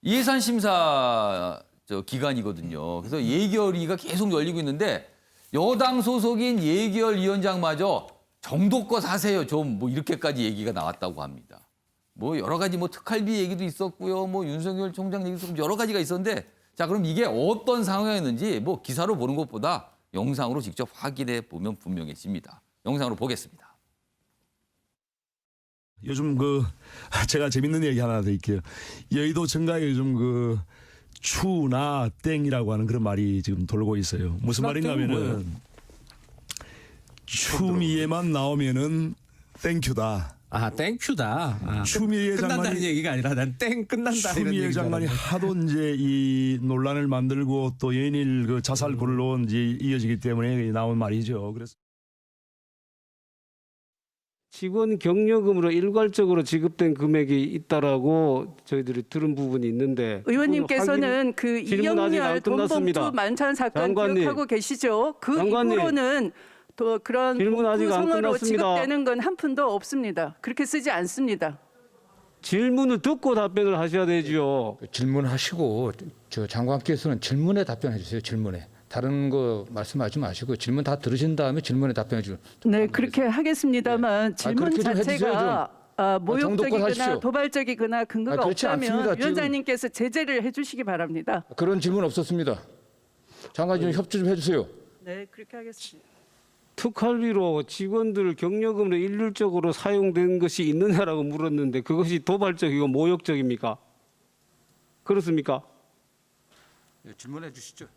[SPEAKER 1] 예산심사 기간이거든요. 그래서 예결위가 계속 열리고 있는데 여당 소속인 예결위원장마저 정도껏 하세요 좀 뭐 이렇게까지 얘기가 나왔다고 합니다. 뭐 여러 가지 뭐 특활비 얘기도 있었고요. 뭐 윤석열 총장 얘기도 있었고 여러 가지가 있었는데 자 그럼 이게 어떤 상황이었는지 뭐 기사로 보는 것보다 영상으로 직접 확인해 보면 분명해집니다. 영상으로 보겠습니다.
[SPEAKER 9] 요즘 제가 재밌는 얘기 하나 드릴게요. 여의도 정가에 요즘 추나 땡이라고 하는 그런 말이 지금 돌고 있어요. 무슨 말인가 하면은 추미애만 나오면은 땡큐다.
[SPEAKER 10] 아, 땡큐다. 아,
[SPEAKER 9] 추미애
[SPEAKER 10] 끝난다는
[SPEAKER 9] 장관이
[SPEAKER 10] 얘기가 아니라 난 땡 끝난다 이런
[SPEAKER 9] 추미애
[SPEAKER 10] 얘기잖아요.
[SPEAKER 9] 장관이 하도 이제 이 논란을 만들고 또 연일 자살골로 이제 이어지기 때문에 나온 말이죠. 그래서
[SPEAKER 11] 직원 격려금으로 일괄적으로 지급된 금액이 있다라고 저희들이 들은 부분이 있는데
[SPEAKER 12] 의원님께서는 그
[SPEAKER 11] 질문 아직 안
[SPEAKER 12] 이영렬
[SPEAKER 11] 끝났습니다.
[SPEAKER 12] 돈봉투 만찬 사건
[SPEAKER 11] 장관님.
[SPEAKER 12] 기억하고 계시죠? 그
[SPEAKER 11] 장관님.
[SPEAKER 12] 이후로는 또 그런
[SPEAKER 11] 질문 아직 안
[SPEAKER 12] 봉투성으로
[SPEAKER 11] 끝났습니다.
[SPEAKER 12] 지급되는 건 한 푼도 없습니다. 그렇게 쓰지 않습니다.
[SPEAKER 11] 질문을 듣고 답변을 하셔야 되죠.
[SPEAKER 10] 질문하시고 저 장관께서는 질문에 답변해 주세요. 질문에. 다른 거 말씀하지 마시고 질문 다 들으신 다음에 질문에 답변해 주세요.
[SPEAKER 12] 네, 그렇게 하겠습니다만 질문
[SPEAKER 10] 그렇게 좀 해주세요,
[SPEAKER 12] 자체가 모욕적이거나
[SPEAKER 10] 하십시오.
[SPEAKER 12] 도발적이거나 근거가
[SPEAKER 10] 그렇지 않습니다,
[SPEAKER 12] 없다면
[SPEAKER 10] 지금.
[SPEAKER 12] 위원장님께서 제재를 해주시기 바랍니다.
[SPEAKER 10] 그런 질문 없었습니다. 장관님 협조 좀 해주세요.
[SPEAKER 12] 네, 그렇게 하겠습니다.
[SPEAKER 11] 특활비로 직원들 격려금으로 일률적으로 사용된 것이 있느냐라고 물었는데 그것이 도발적이고 모욕적입니까? 그렇습니까?
[SPEAKER 10] 질문해 주시죠.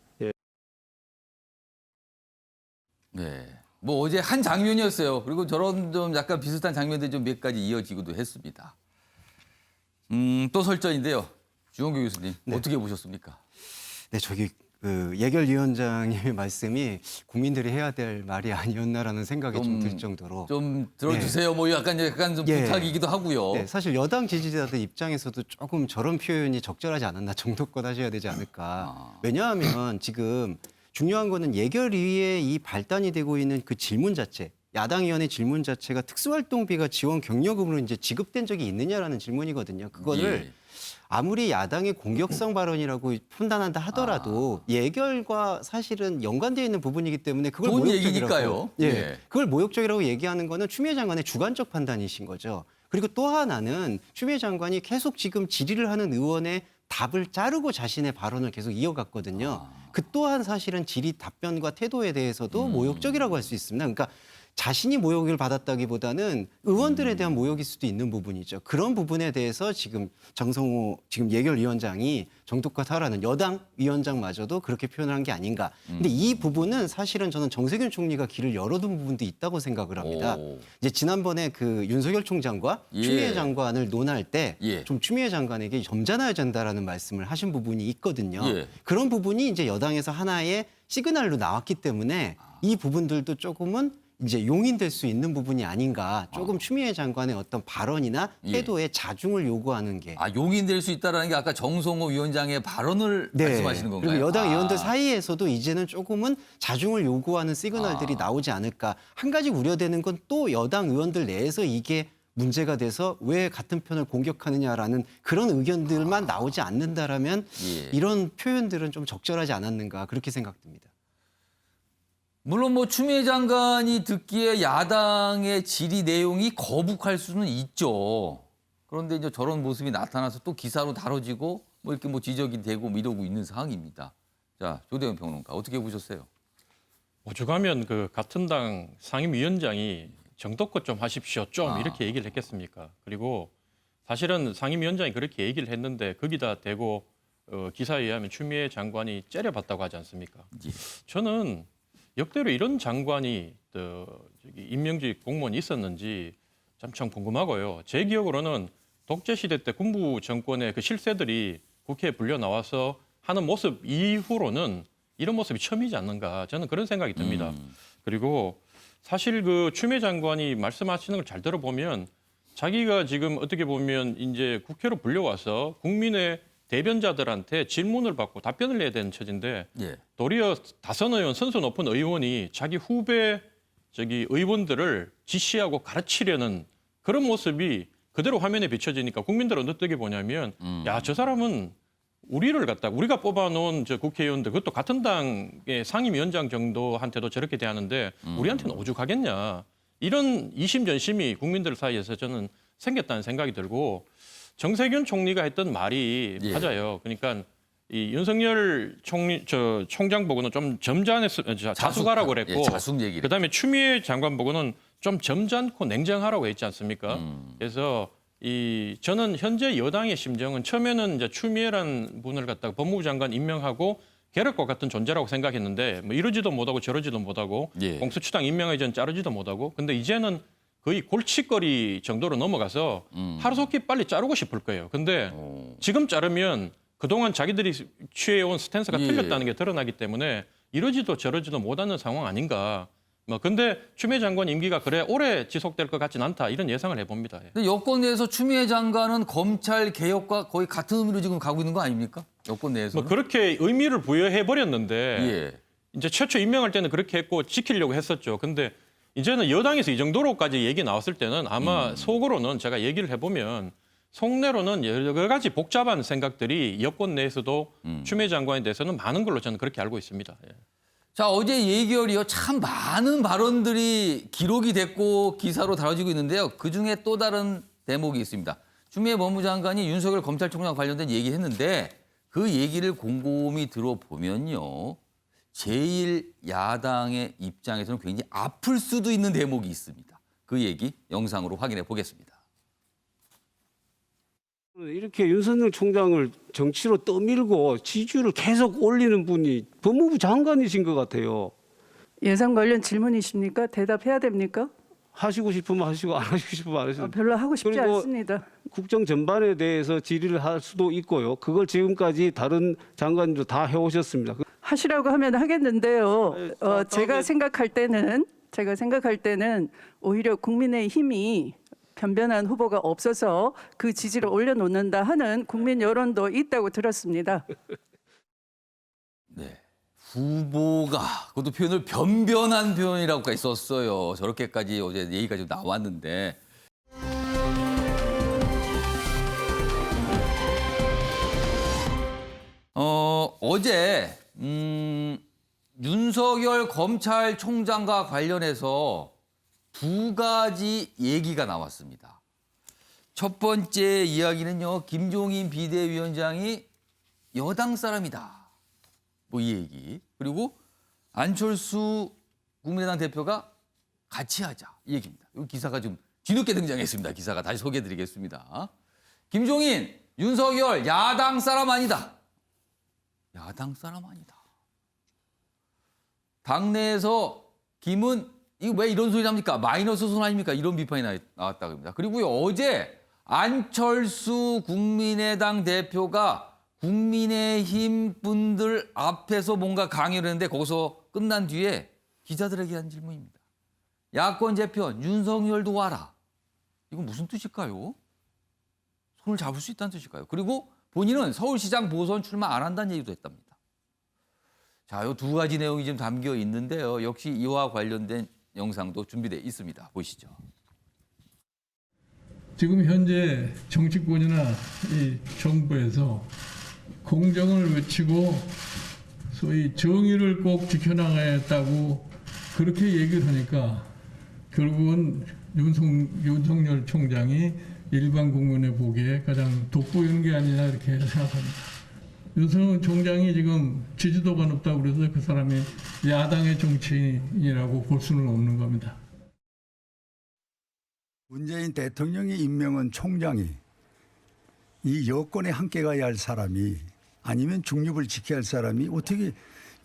[SPEAKER 1] 네. 뭐 어제 한 장면이었어요. 그리고 저런 좀 약간 비슷한 장면들이 좀 몇 가지 이어지기도 했습니다. 또 설전인데요. 주홍교 교수님 어떻게 보셨습니까?
[SPEAKER 8] 네, 예결위원장님의 말씀이 국민들이 해야 될 말이 아니었나라는 생각이 좀 들 정도로
[SPEAKER 1] 좀 들어주세요. 뭐 약간 좀 부탁이기도 하고요.
[SPEAKER 8] 네, 사실 여당 지지자들 입장에서도 조금 저런 표현이 적절하지 않았나 정도껏 하셔야 되지 않을까. 왜냐하면 지금 중요한 거는 예결위에 이 발단이 되고 있는 그 질문 자체, 야당 의원의 질문 자체가 특수활동비가 지원 격려금으로 이제 지급된 적이 있느냐라는 질문이거든요. 그거를 아무리 야당의 공격성 발언이라고 판단한다 하더라도 예결과 사실은 연관되어 있는 부분이기 때문에 그걸
[SPEAKER 1] 좋은
[SPEAKER 8] 모욕적이라고,
[SPEAKER 1] 얘기니까요.
[SPEAKER 8] 예, 그걸 모욕적이라고 얘기하는 거는 추미애 장관의 주관적 판단이신 거죠. 그리고 또 하나는 추미애 장관이 계속 지금 질의를 하는 의원의 답을 자르고 자신의 발언을 계속 이어갔거든요. 그 또한 사실은 질의 답변과 태도에 대해서도 모욕적이라고 할 수 있습니다. 그러니까 자신이 모욕을 받았다기보다는 의원들에 대한 모욕일 수도 있는 부분이죠. 그런 부분에 대해서 지금 정성호 지금 예결위원장이 정독화하라는 여당 위원장마저도 그렇게 표현한 게 아닌가. 근데 이 부분은 사실은 저는 정세균 총리가 길을 열어둔 부분도 있다고 생각을 합니다. 이제 지난번에 그 윤석열 총장과 추미애 장관을 논할 때 좀 추미애 장관에게 점잖아야 된다라는 말씀을 하신 부분이 있거든요. 그런 부분이 이제 여당에서 하나의 시그널로 나왔기 때문에 이 부분들도 조금은 이제 용인될 수 있는 부분이 아닌가. 조금 추미애 장관의 어떤 발언이나 태도에 자중을 요구하는 게.
[SPEAKER 1] 용인될 수 있다라는 게 아까 정성호 위원장의 발언을 말씀하시는 건가요?
[SPEAKER 8] 그리고 여당 의원들 사이에서도 이제는 조금은 자중을 요구하는 시그널들이 나오지 않을까. 한 가지 우려되는 건 또 여당 의원들 내에서 이게 문제가 돼서 왜 같은 편을 공격하느냐라는 그런 의견들만 나오지 않는다라면 이런 표현들은 좀 적절하지 않았는가 그렇게 생각됩니다.
[SPEAKER 1] 물론 뭐 추미애 장관이 듣기에 야당의 질의 내용이 거북할 수는 있죠. 그런데 이제 저런 모습이 나타나서 또 기사로 다뤄지고 뭐 이렇게 뭐 지적이 되고 뭐 이러고 있는 상황입니다. 자, 조대현 평론가 어떻게 보셨어요?
[SPEAKER 4] 오죽하면 그 같은 당 상임위원장이 정도껏 좀 하십시오. 좀 이렇게 얘기를 했겠습니까? 그리고 사실은 상임위원장이 그렇게 얘기를 했는데 거기다 대고 기사에 의하면 추미애 장관이 째려봤다고 하지 않습니까? 저는 역대로 이런 장관이 임명직 공무원이 있었는지 참 궁금하고요. 제 기억으로는 독재 시대 때 군부 정권의 그 실세들이 국회에 불려 나와서 하는 모습 이후로는 이런 모습이 처음이지 않는가 저는 그런 생각이 듭니다. 그리고 사실 그 추미애 장관이 말씀하시는 걸 잘 들어보면 자기가 지금 어떻게 보면 이제 국회로 불려와서 국민의 대변자들한테 질문을 받고 답변을 해야 되는 처지인데 도리어 다선 의원, 선수 높은 의원이 자기 후배 의원들을 지시하고 가르치려는 그런 모습이 그대로 화면에 비춰지니까 국민들은 어떻게 보냐면 야, 저 사람은 우리가 뽑아놓은 저 국회의원들 그것도 같은 당의 상임위원장 정도한테도 저렇게 대하는데 우리한테는 오죽하겠냐. 이런 이심전심이 국민들 사이에서 저는 생겼다는 생각이 들고 정세균 총리가 했던 말이 맞아요. 그러니까 이 윤석열 총장 보고는 좀 자숙하라고 그랬고
[SPEAKER 1] 자숙 얘기를.
[SPEAKER 4] 그다음에 추미애 장관 보고는 좀 점잖고 냉정하라고 했지 않습니까? 그래서 저는 현재 여당의 심정은 처음에는 이제 추미애라는 분을 갖다가 법무부 장관 임명하고 계략과 같은 존재라고 생각했는데 뭐 이러지도 못하고 저러지도 못하고 공수처장 임명하기 전 자르지도 못하고 근데 이제는 거의 골칫거리 정도로 넘어가서 하루속히 빨리 자르고 싶을 거예요. 근데 지금 자르면 그동안 자기들이 취해온 스탠스가 틀렸다는 게 드러나기 때문에 이러지도 저러지도 못하는 상황 아닌가. 근데 추미애 장관 임기가 그래 오래 지속될 것 같진 않다 이런 예상을 해봅니다.
[SPEAKER 1] 근데 여권 내에서 추미애 장관은 검찰 개혁과 거의 같은 의미로 지금 가고 있는 거 아닙니까? 여권 내에서.
[SPEAKER 4] 그렇게 의미를 부여해 버렸는데 이제 최초 임명할 때는 그렇게 했고 지키려고 했었죠. 근데 이제는 여당에서 이 정도로까지 얘기 나왔을 때는 아마 속으로는 제가 얘기를 해보면 속내로는 여러 가지 복잡한 생각들이 여권 내에서도 추미애 장관에 대해서는 많은 걸로 저는 그렇게 알고 있습니다.
[SPEAKER 1] 자, 어제 예결이요. 참 많은 발언들이 기록이 됐고 기사로 다뤄지고 있는데요. 그중에 또 다른 대목이 있습니다. 추미애 법무장관이 윤석열 검찰총장 관련된 얘기했는데 그 얘기를 곰곰이 들어보면요. 제1야당의 입장에서는 굉장히 아플 수도 있는 대목이 있습니다. 그 얘기 영상으로 확인해 보겠습니다.
[SPEAKER 11] 이렇게 윤석열 총장을 정치로 떠밀고 지지율을 계속 올리는 분이 법무부 장관이신 것 같아요.
[SPEAKER 12] 예산 관련 질문이십니까? 대답해야 됩니까?
[SPEAKER 11] 하시고 싶으면 하시고 안 하시고 싶으면 안 하시고.
[SPEAKER 12] 별로 하고 싶지
[SPEAKER 11] 그리고
[SPEAKER 12] 않습니다.
[SPEAKER 11] 국정 전반에 대해서 질의를 할 수도 있고요. 그걸 지금까지 다른 장관님도 다 해오셨습니다.
[SPEAKER 12] 하시라고 하면 하겠는데요. 제가 생각할 때는 오히려 국민의힘이 변변한 후보가 없어서 그 지지를 올려놓는다 하는 국민 여론도 있다고 들었습니다.
[SPEAKER 1] 네, 후보가 그것도 표현을 변변한 표현이라고까지 썼어요. 저렇게까지 어제 얘기가 좀 나왔는데. 어제 윤석열 검찰총장과 관련해서 두 가지 얘기가 나왔습니다. 첫 번째 이야기는요. 김종인 비대위원장이 여당 사람이다. 뭐 이 얘기. 그리고 안철수 국민의당 대표가 같이 하자 이 얘기입니다. 이 기사가 좀 뒤늦게 등장했습니다. 기사가 다시 소개해드리겠습니다. 김종인, 윤석열 야당 사람 아니다. 야당 사람 아니다. 당내에서 김은 이거 왜 이런 소리 납니까? 마이너스 손 아닙니까? 이런 비판이 나왔다고 합니다. 그리고요 어제 안철수 국민의당 대표가 국민의힘 분들 앞에서 뭔가 강의를 했는데 거기서 끝난 뒤에 기자들에게 한 질문입니다. 야권 재편 윤석열도 와라. 이건 무슨 뜻일까요? 손을 잡을 수 있다는 뜻일까요? 그리고 본인은 서울시장 보선 출마 안 한다는 얘기도 했답니다. 자, 이 두 가지 내용이 좀 담겨 있는데요. 역시 이와 관련된 영상도 준비되어 있습니다. 보시죠.
[SPEAKER 13] 지금 현재 정치권이나 이 정부에서 공정을 외치고 소위 정의를 꼭 지켜나가야겠다고 그렇게 얘기를 하니까 결국은 윤석열 총장이 일반 국민의 보기에 가장 돋보이는 게 아니냐 이렇게 생각합니다. 윤석열 총장이 지금 지지도가 높다고 그래서 그 사람이 야당의 정치인이라고 볼 수는 없는 겁니다.
[SPEAKER 14] 문재인 대통령이 임명한 총장이 이 여권에 함께 가야 할 사람이 아니면 중립을 지켜야 할 사람이 어떻게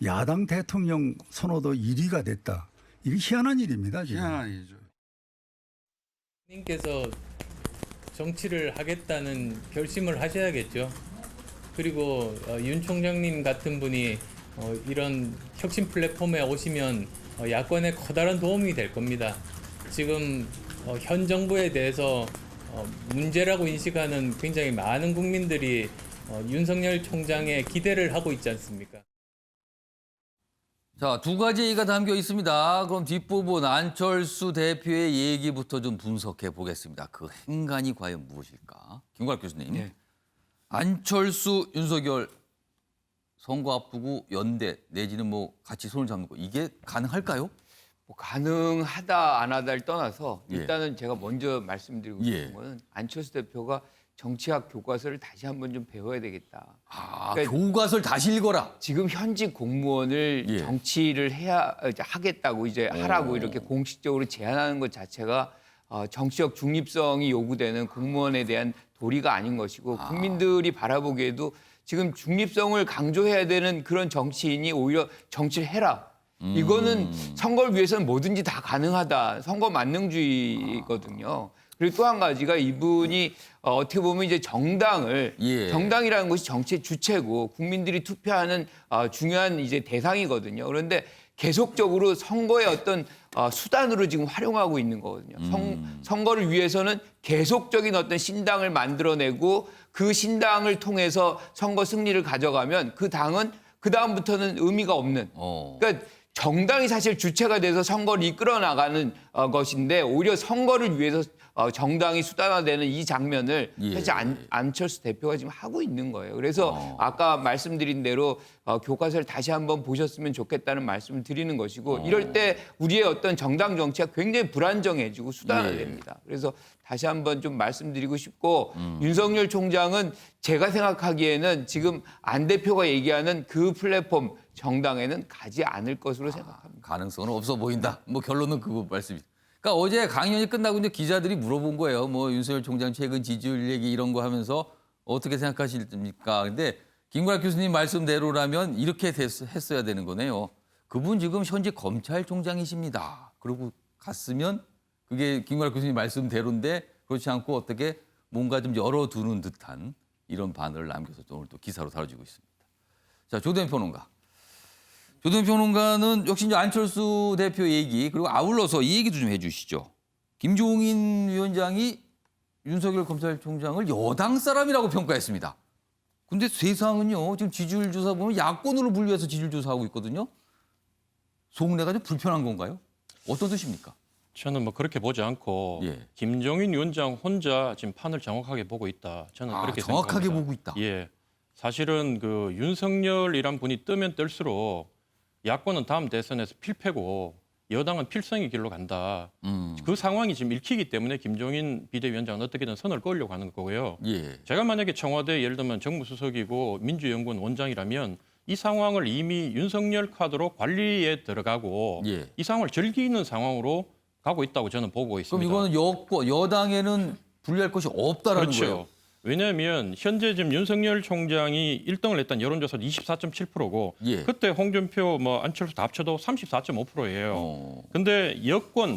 [SPEAKER 14] 야당 대통령 선호도 1위가 됐다. 이게 희한한 일입니다. 지금.
[SPEAKER 15] 희한한 일이죠. 님께서 정치를 하겠다는 결심을 하셔야겠죠. 그리고 윤 총장님 같은 분이 이런 혁신 플랫폼에 오시면 야권에 커다란 도움이 될 겁니다. 지금 현 정부에 대해서 문제라고 인식하는 굉장히 많은 국민들이 윤석열 총장의 기대를 하고 있지 않습니까?
[SPEAKER 1] 자, 두 가지 얘기가 담겨 있습니다. 그럼 뒷부분 안철수 대표의 얘기부터 좀 분석해 보겠습니다. 그 행간이 과연 무엇일까? 김광학 교수님.
[SPEAKER 2] 네.
[SPEAKER 1] 안철수, 윤석열 선거 앞두고 연대 내지는 뭐 같이 손을 잡는 거 이게 가능할까요?
[SPEAKER 2] 뭐 가능하다 안 하다를 떠나서
[SPEAKER 1] 예.
[SPEAKER 2] 일단은 제가 먼저 말씀드리고 싶은
[SPEAKER 1] 예.
[SPEAKER 2] 거는 안철수 대표가 정치학 교과서를 다시 한번 좀 배워야 되겠다.
[SPEAKER 1] 아,
[SPEAKER 2] 그러니까
[SPEAKER 1] 교과서를 다시 읽어라.
[SPEAKER 2] 지금 현직 공무원을
[SPEAKER 1] 예.
[SPEAKER 2] 정치를 해야 이제 하겠다고 이제 하라고 이렇게 공식적으로 제안하는 것 자체가 정치적 중립성이 요구되는 공무원에 대한 도리가 아닌 것이고 국민들이 바라보기에도 지금 중립성을 강조해야 되는 그런 정치인이 오히려 정치를 해라. 이거는 선거를 위해서는 뭐든지 다 가능하다. 선거 만능주의거든요. 그리고 또 한 가지가 이분이 어떻게 보면 이제 정당이라는 것이 정치의 주체고 국민들이 투표하는 중요한 이제 대상이거든요. 그런데 계속적으로 선거의 어떤 수단으로 지금 활용하고 있는 거거든요. 선거를 위해서는 계속적인 어떤 신당을 만들어내고 그 신당을 통해서 선거 승리를 가져가면 그 당은 그 다음부터는 의미가 없는. 그러니까 정당이 사실 주체가 돼서 선거를 이끌어 나가는 것인데 오히려 선거를 위해서 정당이 수단화되는 이 장면을 사실 안철수 대표가 지금 하고 있는 거예요. 그래서 아까 말씀드린 대로 교과서를 다시 한번 보셨으면 좋겠다는 말씀을 드리는 것이고 이럴 때 우리의 어떤 정당 정치가 굉장히 불안정해지고 수단화됩니다. 그래서 다시 한번 좀 말씀드리고 싶고 윤석열 총장은 제가 생각하기에는 지금 안 대표가 얘기하는 그 플랫폼 정당에는 가지 않을 것으로 생각합니다.
[SPEAKER 1] 가능성은 없어 보인다. 뭐 결론은 그 말씀이죠. 그러니까 어제 강연이 끝나고 이제 기자들이 물어본 거예요. 뭐 윤석열 총장 최근 지지율 얘기 이런 거 하면서 어떻게 생각하십니까? 근데 김광학 교수님 말씀대로라면 이렇게 했어야 되는 거네요. 그분 지금 현재 검찰총장이십니다. 그러고 갔으면 그게 김광학 교수님 말씀대로인데 그렇지 않고 어떻게 뭔가 좀 열어두는 듯한 이런 반응을 남겨서 오늘 또 기사로 다뤄지고 있습니다. 자, 조대현 평론가. 조대현 평론가는 역시 이제 안철수 대표 얘기 그리고 아울러서 이 얘기도 좀 해주시죠. 김종인 위원장이 윤석열 검찰총장을 여당 사람이라고 평가했습니다. 근데 세상은요 지금 지지율 조사 보면 야권으로 분류해서 지지율 조사하고 있거든요. 속내가 좀 불편한 건가요? 어떤 뜻입니까?
[SPEAKER 4] 저는 뭐 그렇게 보지 않고 김종인 위원장 혼자 지금 판을 정확하게 보고 있다. 저는 그렇게
[SPEAKER 1] 정확하게
[SPEAKER 4] 생각합니다.
[SPEAKER 1] 보고 있다.
[SPEAKER 4] 예, 사실은 그 윤석열이란 분이 뜨면 뜰수록 야권은 다음 대선에서 필패고 여당은 필승의 길로 간다. 그 상황이 지금 읽히기 때문에 김종인 비대위원장은 어떻게든 선을 그으려고 하는 거고요. 제가 만약에 청와대 예를 들면 정무수석이고 민주연구원 원장이라면 이 상황을 이미 윤석열 카드로 관리에 들어가고 이 상황을 즐기는 상황으로 가고 있다고 저는 보고 있습니다.
[SPEAKER 1] 그럼 이거는 여당에는 불리할 것이 없다라는
[SPEAKER 4] 그렇죠.
[SPEAKER 1] 거예요.
[SPEAKER 4] 왜냐하면 현재 지금 윤석열 총장이 1등을 했던 여론조사도 24.7%고
[SPEAKER 1] 예.
[SPEAKER 4] 그때 홍준표 안철수 다 합쳐도 34.5%예요. 근데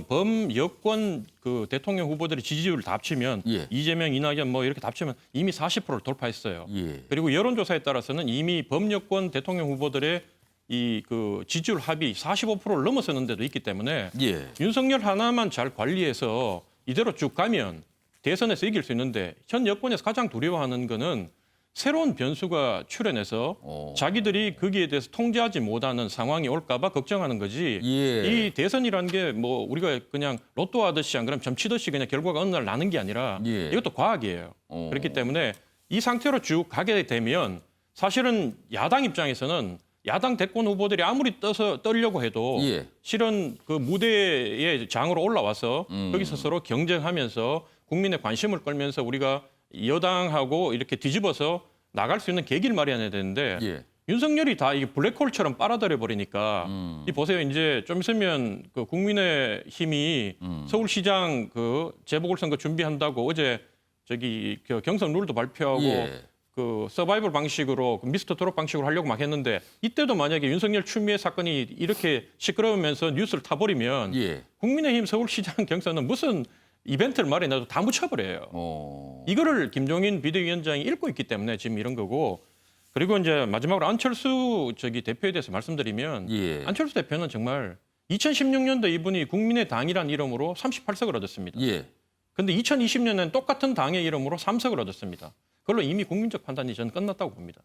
[SPEAKER 4] 범여권 그 대통령 후보들의 지지율을 다 합치면
[SPEAKER 1] 예.
[SPEAKER 4] 이재명, 이낙연 이렇게 다 합치면 이미 40%를 돌파했어요.
[SPEAKER 1] 예.
[SPEAKER 4] 그리고 여론조사에 따라서는 이미 범여권 대통령 후보들의 이 그 지지율 합이 45%를 넘어서는 데도 있기 때문에
[SPEAKER 1] 예.
[SPEAKER 4] 윤석열 하나만 잘 관리해서 이대로 쭉 가면 대선에서 이길 수 있는데 현 여권에서 가장 두려워하는 거는 새로운 변수가 출현해서 자기들이 거기에 대해서 통제하지 못하는 상황이 올까 봐 걱정하는 거지.
[SPEAKER 1] 예.
[SPEAKER 4] 이 대선이라는 게 우리가 그냥 로또 하듯이 안 그러면 점치듯이 그냥 결과가 어느 날 나는 게 아니라
[SPEAKER 1] 예.
[SPEAKER 4] 이것도 과학이에요. 그렇기 때문에 이 상태로 쭉 가게 되면 사실은 야당 입장에서는 야당 대권 후보들이 아무리 떨려고 해도
[SPEAKER 1] 예.
[SPEAKER 4] 실은 그 무대의 장으로 올라와서 거기서 서로 경쟁하면서 국민의 관심을 끌면서 우리가 여당하고 이렇게 뒤집어서 나갈 수 있는 계기를 마련해야 되는데
[SPEAKER 1] 예.
[SPEAKER 4] 윤석열이 다 이게 블랙홀처럼 빨아들여 버리니까 이 보세요. 이제 좀 있으면 그 국민의힘이 서울시장 그 재보궐선거 준비한다고 어제 저기 경선 룰도 발표하고
[SPEAKER 1] 예.
[SPEAKER 4] 그 서바이벌 방식으로 미스터 트롯 방식으로 하려고 막 했는데 이때도 만약에 윤석열 추미애 사건이 이렇게 시끄러우면서 뉴스를 타버리면
[SPEAKER 1] 예.
[SPEAKER 4] 국민의힘 서울시장 경선은 무슨 이벤트를 마련해도 다 묻혀버려요. 이거를 김종인 비대위원장이 읽고 있기 때문에 지금 이런 거고 그리고 이제 마지막으로 안철수 대표에 대해서 말씀드리면
[SPEAKER 1] 예.
[SPEAKER 4] 안철수 대표는 정말 2016년도 이분이 국민의당이라는 이름으로 38석을 얻었습니다.
[SPEAKER 1] 예.
[SPEAKER 4] 근데 2020년에는 똑같은 당의 이름으로 3석을 얻었습니다. 그걸로 이미 국민적 판단이 저는 끝났다고 봅니다.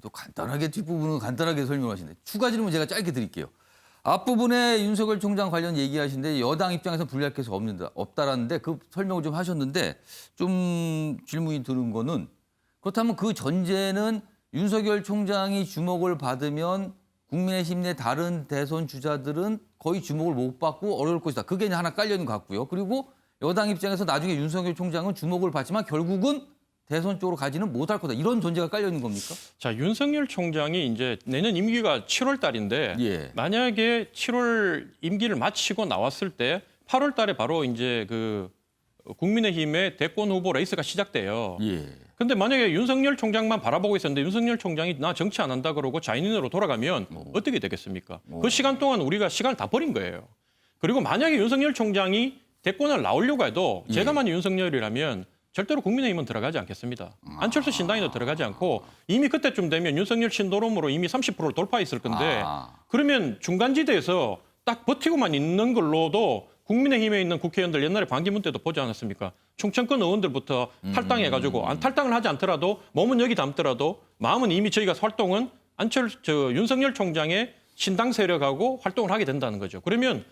[SPEAKER 1] 또 간단하게 뒷부분은 간단하게 설명하시는데 추가 질문 제가 짧게 드릴게요. 앞부분에 윤석열 총장 관련 얘기하시는데 여당 입장에서 불리할 것이 없다라는데 그 설명을 좀 하셨는데 좀 질문이 드는 거는 그렇다면 그 전제는 윤석열 총장이 주목을 받으면 국민의힘 내 다른 대선 주자들은 거의 주목을 못 받고 어려울 것이다. 그게 이제 하나 깔려 있는 것 같고요. 그리고 여당 입장에서 나중에 윤석열 총장은 주목을 받지만 결국은 대선 쪽으로 가지는 못할 거다. 이런 전제가 깔려 있는 겁니까?
[SPEAKER 4] 자, 윤석열 총장이 이제 내년 임기가 7월 달인데
[SPEAKER 1] 예.
[SPEAKER 4] 만약에 7월 임기를 마치고 나왔을 때 8월 달에 바로 이제 그 국민의힘의 대권 후보 레이스가 시작돼요.
[SPEAKER 1] 예.
[SPEAKER 4] 근데 만약에 윤석열 총장만 바라보고 있었는데 윤석열 총장이 나 정치 안 한다 그러고 자인으로 돌아가면 어떻게 되겠습니까? 그 시간 동안 우리가 시간을 다 버린 거예요. 그리고 만약에 윤석열 총장이 대권을 나오려고 해도 제가 만약 윤석열이라면 절대로 국민의힘은 들어가지 않겠습니다. 안철수 신당에도 들어가지 않고 이미 그때쯤 되면 윤석열 신도롬으로 이미 30%를 돌파했을 건데 그러면 중간지대에서 딱 버티고만 있는 걸로도 국민의힘에 있는 국회의원들 옛날에 반기문 때도 보지 않았습니까? 충청권 의원들부터 탈당해가지고 탈당을 하지 않더라도 몸은 여기 담더라도 마음은 이미 저희가 활동은 윤석열 총장의 신당 세력하고 활동을 하게 된다는 거죠. 그러면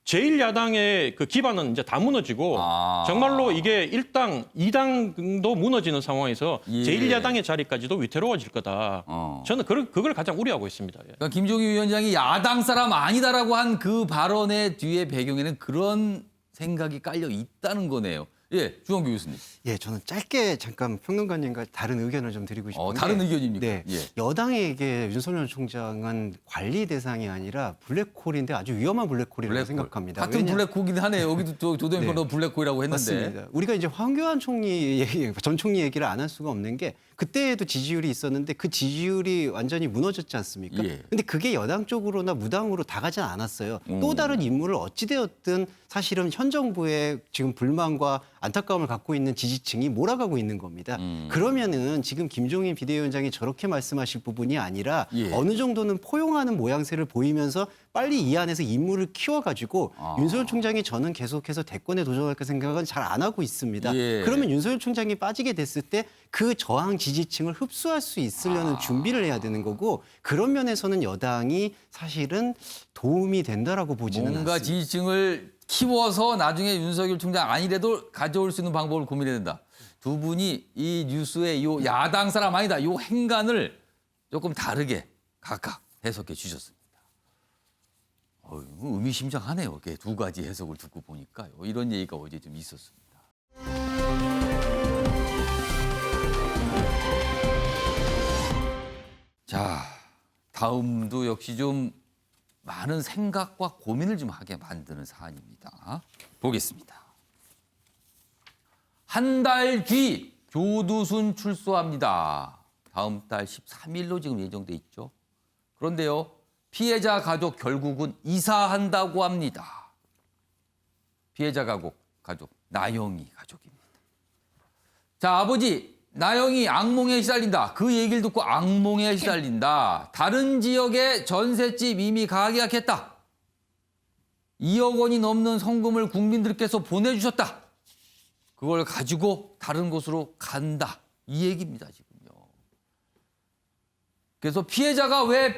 [SPEAKER 4] 제1야당의 그 기반은 이제 다 무너지고 정말로 이게 1당, 2당도 무너지는 상황에서
[SPEAKER 1] 예.
[SPEAKER 4] 제1야당의 자리까지도 위태로워질 거다. 저는 그걸 가장 우려하고 있습니다. 예.
[SPEAKER 1] 그러니까 김종인 위원장이 야당 사람 아니다라고 한 그 발언의 뒤에 배경에는 그런 생각이 깔려 있다는 거네요. 예, 주원규 교수님.
[SPEAKER 8] 예, 저는 짧게 잠깐 평론가님과 다른 의견을 좀 드리고 싶은데.
[SPEAKER 1] 다른 의견입니까?
[SPEAKER 8] 네,
[SPEAKER 1] 예.
[SPEAKER 8] 여당에게 윤석열 총장은 관리 대상이 아니라 블랙홀인데 아주 위험한 블랙홀이라고 생각합니다.
[SPEAKER 1] 같은 블랙홀이긴 하네요. 여기도 조대현 변호사 블랙홀이라고 했는데.
[SPEAKER 8] 맞습니다. 우리가 이제 황교안 전 총리 얘기를 안 할 수가 없는 게 그때에도 지지율이 있었는데 그 지지율이 완전히 무너졌지 않습니까?
[SPEAKER 1] 예.
[SPEAKER 8] 근데 그게 여당 쪽으로나 무당으로 다 가지 않았어요. 또 다른 인물을 어찌되었든 사실은 현 정부의 지금 불만과 안타까움을 갖고 있는 지지층이 몰아가고 있는 겁니다. 그러면은 지금 김종인 비대위원장이 저렇게 말씀하실 부분이 아니라
[SPEAKER 1] 예.
[SPEAKER 8] 어느 정도는 포용하는 모양새를 보이면서 빨리 이 안에서 인물을 키워가지고 윤석열 총장이 저는 계속해서 대권에 도전할 그 생각은 잘 안 하고 있습니다.
[SPEAKER 1] 예.
[SPEAKER 8] 그러면 윤석열 총장이 빠지게 됐을 때 그 저항 지지층을 흡수할 수 있으려는 준비를 해야 되는 거고 그런 면에서는 여당이 사실은 도움이 된다라고 보지는
[SPEAKER 1] 뭔가
[SPEAKER 8] 않습니다.
[SPEAKER 1] 지지층을 키워서 나중에 윤석열 총장 아니래도 가져올 수 있는 방법을 고민해야 된다. 두 분이 이 뉴스의 이 야당 사람 아니다. 이 행간을 조금 다르게 각각 해석해 주셨습니다. 의미심장하네요. 두 가지 해석을 듣고 보니까요. 이런 얘기가 어제 좀 있었습니다. 자, 다음도 역시 좀 많은 생각과 고민을 좀 하게 만드는 사안입니다. 보겠습니다. 한 달 뒤 조두순 출소합니다. 다음 달 13일로 지금 예정돼 있죠. 그런데요, 피해자 가족 결국은 이사한다고 합니다. 피해자 가족 나영이 가족입니다. 자, 아버지 나영이 악몽에 시달린다. 그 얘기를 듣고 악몽에 시달린다. 다른 지역에 전셋집 이미 가계약했다. 2억 원이 넘는 성금을 국민들께서 보내주셨다. 그걸 가지고 다른 곳으로 간다. 이 얘기입니다, 지금요. 그래서 피해자가 왜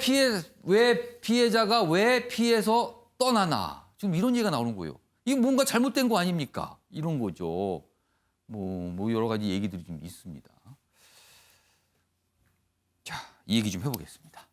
[SPEAKER 1] 피해서 떠나나. 지금 이런 얘기가 나오는 거예요. 이거 뭔가 잘못된 거 아닙니까? 이런 거죠. 뭐 여러 가지 얘기들이 좀 있습니다. 자, 이 얘기 좀 해보겠습니다.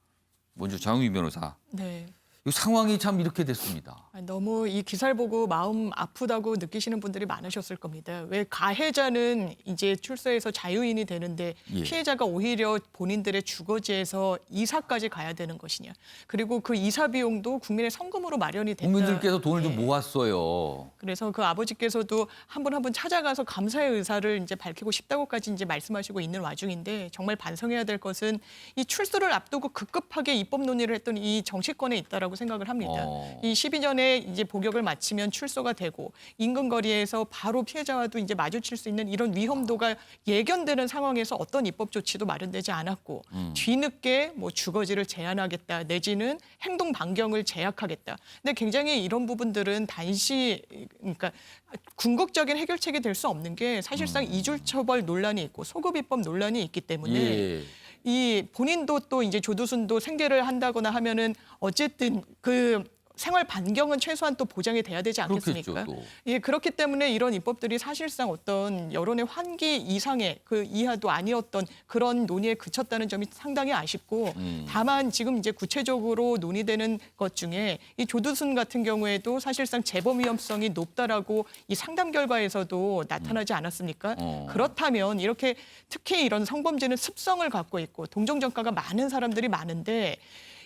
[SPEAKER 1] 먼저 장우희 변호사.
[SPEAKER 7] 네.
[SPEAKER 1] 이 상황이 참 이렇게 됐습니다.
[SPEAKER 7] 너무 이 기사를 보고 마음 아프다고 느끼시는 분들이 많으셨을 겁니다. 왜 가해자는 이제 출소해서 자유인이 되는데
[SPEAKER 1] 예.
[SPEAKER 7] 피해자가 오히려 본인들의 주거지에서 이사까지 가야 되는 것이냐. 그리고 그 이사 비용도 국민의 성금으로 마련이 된다.
[SPEAKER 1] 국민들께서 돈을 좀 모았어요.
[SPEAKER 7] 그래서 그 아버지께서도 한 분 한 분 찾아가서 감사의 의사를 이제 밝히고 싶다고까지 이제 말씀하시고 있는 와중인데 정말 반성해야 될 것은 이 출소를 앞두고 급급하게 입법 논의를 했던 이 정치권에 있다라고 생각을 합니다. 이 12전에 이제 복역을 마치면 출소가 되고 인근 거리에서 바로 피해자와도 이제 마주칠 수 있는 이런 위험도가 예견되는 상황에서 어떤 입법 조치도 마련되지 않았고 뒤늦게 뭐 주거지를 제한하겠다 내지는 행동 반경을 제약하겠다. 근데 굉장히 이런 부분들은 그러니까 궁극적인 해결책이 될 수 없는 게 사실상 이중처벌 논란이 있고 소급 입법 논란이 있기 때문에.
[SPEAKER 1] 예.
[SPEAKER 7] 이 본인도 또 이제 조두순도 생계를 한다거나 하면은 어쨌든 그 생활 반경은 최소한 또 보장이 돼야 되지 않겠습니까?
[SPEAKER 1] 그렇겠죠, 또.
[SPEAKER 7] 예, 그렇기 때문에 이런 입법들이 사실상 어떤 여론의 환기 이상의 그 이하도 아니었던 그런 논의에 그쳤다는 점이 상당히 아쉽고 다만 지금 이제 구체적으로 논의되는 것 중에 이 조두순 같은 경우에도 사실상 재범 위험성이 높다라고 이 상담 결과에서도 나타나지 않았습니까? 그렇다면 이렇게 특히 이런 성범죄는 습성을 갖고 있고 동정 전과가 많은 사람들이 많은데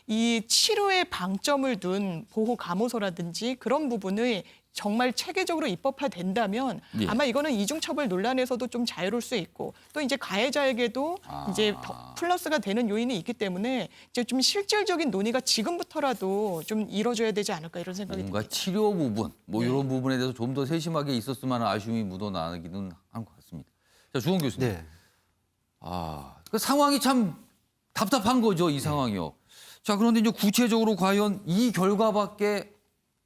[SPEAKER 7] 이 치료에 방점을 둔 보호 감호소라든지 그런 부분을 정말 체계적으로 입법화된다면
[SPEAKER 1] 예.
[SPEAKER 7] 아마 이거는 이중처벌 논란에서도 좀 자유로울 수 있고 또 이제 가해자에게도 이제 더 플러스가 되는 요인이 있기 때문에 이제 좀 실질적인 논의가 지금부터라도 좀 이뤄져야 되지 않을까 이런 생각이
[SPEAKER 1] 뭔가
[SPEAKER 7] 듭니다.
[SPEAKER 1] 치료 부분, 뭐 이런 부분에 대해서 좀 더 세심하게 있었으면 하는 아쉬움이 묻어나기는 한 것 같습니다. 자, 주원 교수님.
[SPEAKER 8] 네.
[SPEAKER 1] 그 상황이 참 답답한 거죠, 이 상황이요. 자, 그런데 이제 구체적으로 과연 이 결과밖에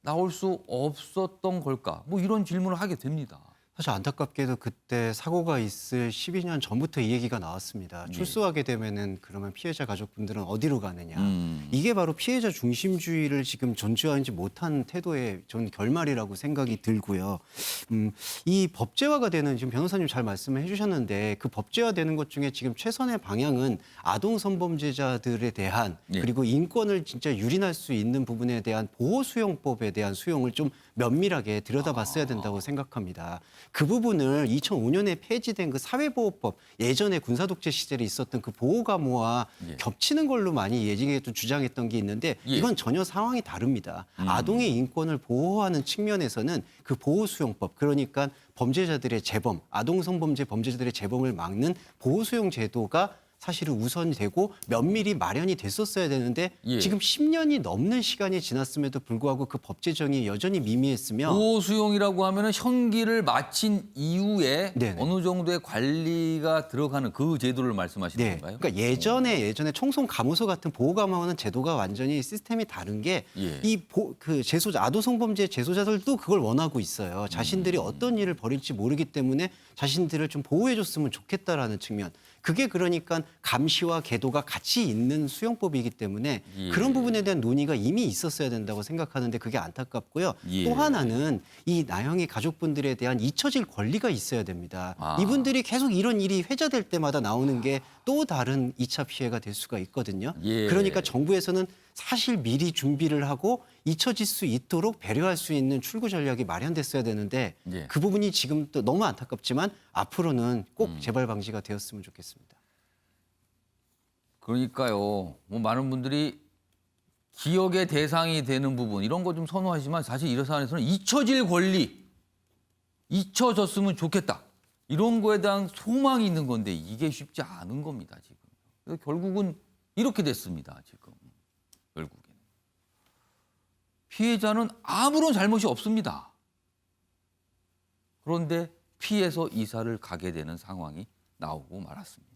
[SPEAKER 1] 나올 수 없었던 걸까? 뭐 이런 질문을 하게 됩니다.
[SPEAKER 8] 사실 안타깝게도 그때 사고가 있을 12년 전부터 이 얘기가 나왔습니다. 출소하게 되면은 그러면 피해자 가족분들은 어디로 가느냐. 이게 바로 피해자 중심주의를 지금 존중하지 못한 태도의 전 결말이라고 생각이 들고요. 이 법제화가 되는 지금 변호사님 잘 말씀을 해주셨는데 그 법제화되는 것 중에 지금 최선의 방향은 아동 성범죄자들에 대한 그리고 인권을 진짜 유린할 수 있는 부분에 대한 보호 수용법에 대한 수용을 좀 면밀하게 들여다봤어야 된다고 생각합니다. 그 부분을 2005년에 폐지된 그 사회보호법 예전에 군사독재 시절에 있었던 그 보호감호와 겹치는 걸로 많이 예전에도 주장했던 게 있는데 이건 전혀 상황이 다릅니다. 아동의 인권을 보호하는 측면에서는 그 보호수용법 그러니까 범죄자들의 재범, 아동 성범죄 범죄자들의 재범을 막는 보호수용 제도가 사실은 우선이 되고 면밀히 마련이 됐었어야 되는데 지금 10년이 넘는 시간이 지났음에도 불구하고 그 법 제정이 여전히 미미했으며
[SPEAKER 1] 보호수용이라고 하면은 형기를 마친 이후에 어느 정도의 관리가 들어가는 그 제도를 말씀하시는 건가요?
[SPEAKER 8] 그러니까 예전에 청송 감호소 같은 보호 감호하는 제도가 완전히 시스템이 다른 게 그 재소자 아동 성범죄 재소자들도 그걸 원하고 있어요. 자신들이 어떤 일을 벌일지 모르기 때문에 자신들을 좀 보호해줬으면 좋겠다라는 측면. 그게 그러니까 감시와 계도가 같이 있는 수용법이기 때문에 그런 부분에 대한 논의가 이미 있었어야 된다고 생각하는데 그게 안타깝고요. 또 하나는 이 나영이 가족분들에 대한 잊혀질 권리가 있어야 됩니다. 이분들이 계속 이런 일이 회자될 때마다 나오는 게 또 다른 2차 피해가 될 수가 있거든요. 그러니까 정부에서는 사실 미리 준비를 하고 잊혀질 수 있도록 배려할 수 있는 출구 전략이 마련됐어야 되는데 그 부분이 지금 또 너무 안타깝지만 앞으로는 꼭 재발 방지가 되었으면 좋겠습니다.
[SPEAKER 1] 그러니까요. 뭐 많은 분들이 기억의 대상이 되는 부분 이런 거 좀 선호하지만 사실 이 사안에서는 잊혀질 권리, 잊혀졌으면 좋겠다. 이런 거에 대한 소망이 있는 건데 이게 쉽지 않은 겁니다, 지금. 그래서 결국은 이렇게 됐습니다, 지금. 결국엔. 피해자는 아무런 잘못이 없습니다. 그런데 피해서 이사를 가게 되는 상황이 나오고 말았습니다.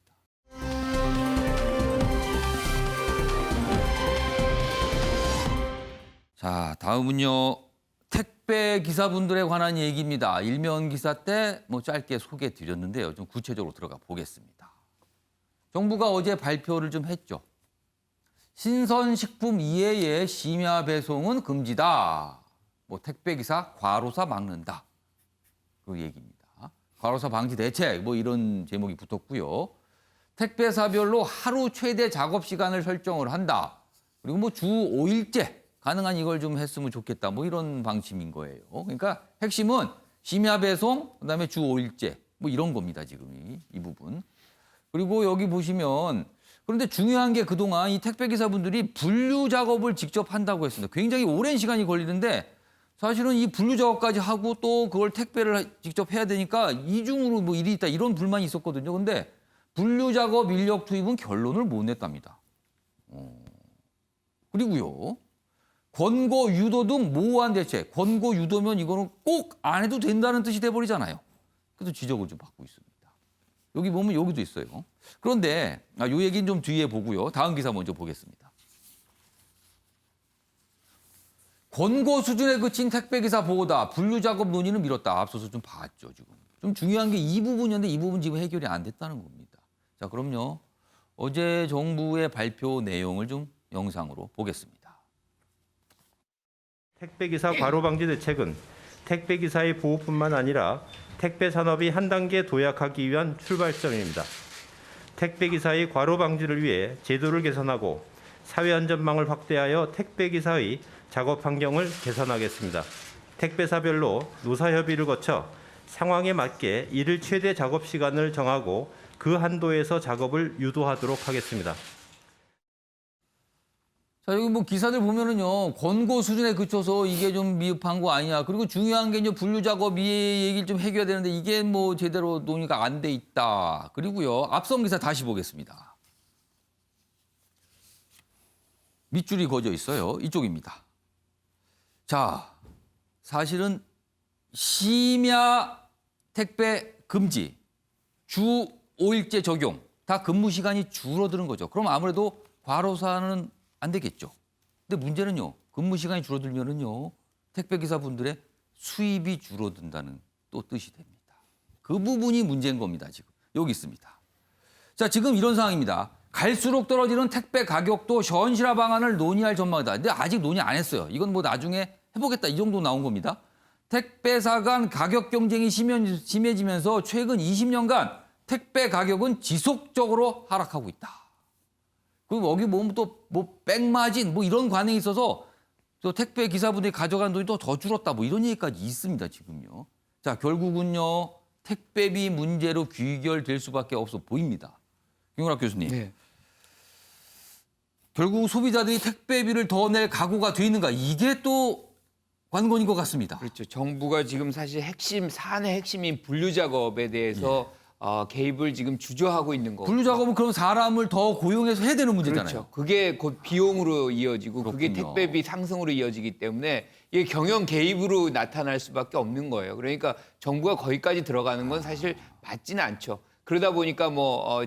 [SPEAKER 1] 자, 다음은요. 택배 기사분들에 관한 얘기입니다. 일면 기사 때 뭐 짧게 소개해 드렸는데요. 좀 구체적으로 들어가 보겠습니다. 정부가 어제 발표를 좀 했죠. 신선식품 이외의 심야 배송은 금지다. 뭐 택배 기사 과로사 막는다. 그 얘기입니다. 과로사 방지 대책 뭐 이런 제목이 붙었고요. 택배사별로 하루 최대 작업 시간을 설정을 한다. 그리고 뭐 주 5일째 가능한 이걸 좀 했으면 좋겠다. 뭐 이런 방침인 거예요. 그러니까 핵심은 심야 배송, 그다음에 주 5일째 뭐 이런 겁니다. 지금 이 부분. 그리고 여기 보시면 그런데 중요한 게 그동안 이 택배 기사분들이 분류 작업을 직접 한다고 했습니다. 굉장히 오랜 시간이 걸리는데 사실은 이 분류 작업까지 하고 또 그걸 택배를 직접 해야 되니까 이중으로 뭐 일이 있다 이런 불만이 있었거든요. 근데 분류 작업 인력 투입은 결론을 못 냈답니다. 그리고요. 권고 유도 등 모호한 대책. 권고 유도면 이거는 꼭 안 해도 된다는 뜻이 돼버리잖아요. 그래서 지적을 좀 받고 있습니다. 여기 보면 여기도 있어요. 그런데 이 얘기는 좀 뒤에 보고요. 다음 기사 먼저 보겠습니다. 권고 수준에 그친 택배기사 보호다. 분류작업 논의는 미뤘다. 앞서서 좀 봤죠. 지금. 좀 중요한 게 이 부분이었는데 이 부분 지금 해결이 안 됐다는 겁니다. 자, 그럼요. 어제 정부의 발표 내용을 좀 영상으로 보겠습니다.
[SPEAKER 16] 택배기사 과로 방지 대책은 택배기사의 보호뿐만 아니라 택배 산업이 한 단계 도약하기 위한 출발점입니다. 택배기사의 과로 방지를 위해 제도를 개선하고 사회안전망을 확대하여 택배기사의 작업 환경을 개선하겠습니다. 택배사별로 노사협의를 거쳐 상황에 맞게 일일 최대 작업 시간을 정하고 그 한도에서 작업을 유도하도록 하겠습니다.
[SPEAKER 1] 자, 여기 뭐 기사들 보면은요, 권고 수준에 그쳐서 이게 좀 미흡한 거 아니냐. 그리고 중요한 게 이제 분류 작업 이 얘기를 좀 해결해야 되는데 이게 뭐 제대로 논의가 안 돼 있다. 그리고요, 앞선 기사 다시 보겠습니다. 밑줄이 그어져 있어요. 이쪽입니다. 자, 사실은 심야 택배 금지, 주 5일째 적용, 다 근무 시간이 줄어드는 거죠. 그럼 아무래도 과로사는 안 되겠죠. 근데 문제는요, 근무 시간이 줄어들면은요, 택배 기사분들의 수입이 줄어든다는 또 뜻이 됩니다. 그 부분이 문제인 겁니다. 지금 여기 있습니다. 자, 지금 이런 상황입니다. 갈수록 떨어지는 택배 가격도 현실화 방안을 논의할 전망이다. 근데 아직 논의 안 했어요. 이건 뭐 나중에 해보겠다 이 정도 나온 겁니다. 택배사 간 가격 경쟁이 심해지면서 최근 20년간 택배 가격은 지속적으로 하락하고 있다. 그리고 여기 보면 또 뭐 백마진 뭐 이런 관행이 있어서 또 택배 기사분들이 가져간 돈이 또 더 줄었다 뭐 이런 얘기까지 있습니다 지금요. 자, 결국은요 택배비 문제로 귀결될 수밖에 없어 보입니다. 김용락 교수님.
[SPEAKER 2] 네.
[SPEAKER 1] 결국 소비자들이 택배비를 더 낼 각오가 돼 있는가 이게 또 관건인 것 같습니다.
[SPEAKER 2] 그렇죠. 정부가 지금 사실 사안의 핵심인 분류 작업에 대해서 개입을 지금 주저하고 있는 거고.
[SPEAKER 1] 분류 작업은 그럼 사람을 더 고용해서 해야 되는 문제잖아요.
[SPEAKER 2] 그렇죠. 그게 곧 비용으로 이어지고
[SPEAKER 1] 그렇군요.
[SPEAKER 2] 그게 택배비 상승으로 이어지기 때문에 이게 경영 개입으로 나타날 수밖에 없는 거예요. 그러니까 정부가 거기까지 들어가는 건 사실 맞지는 않죠. 그러다 보니까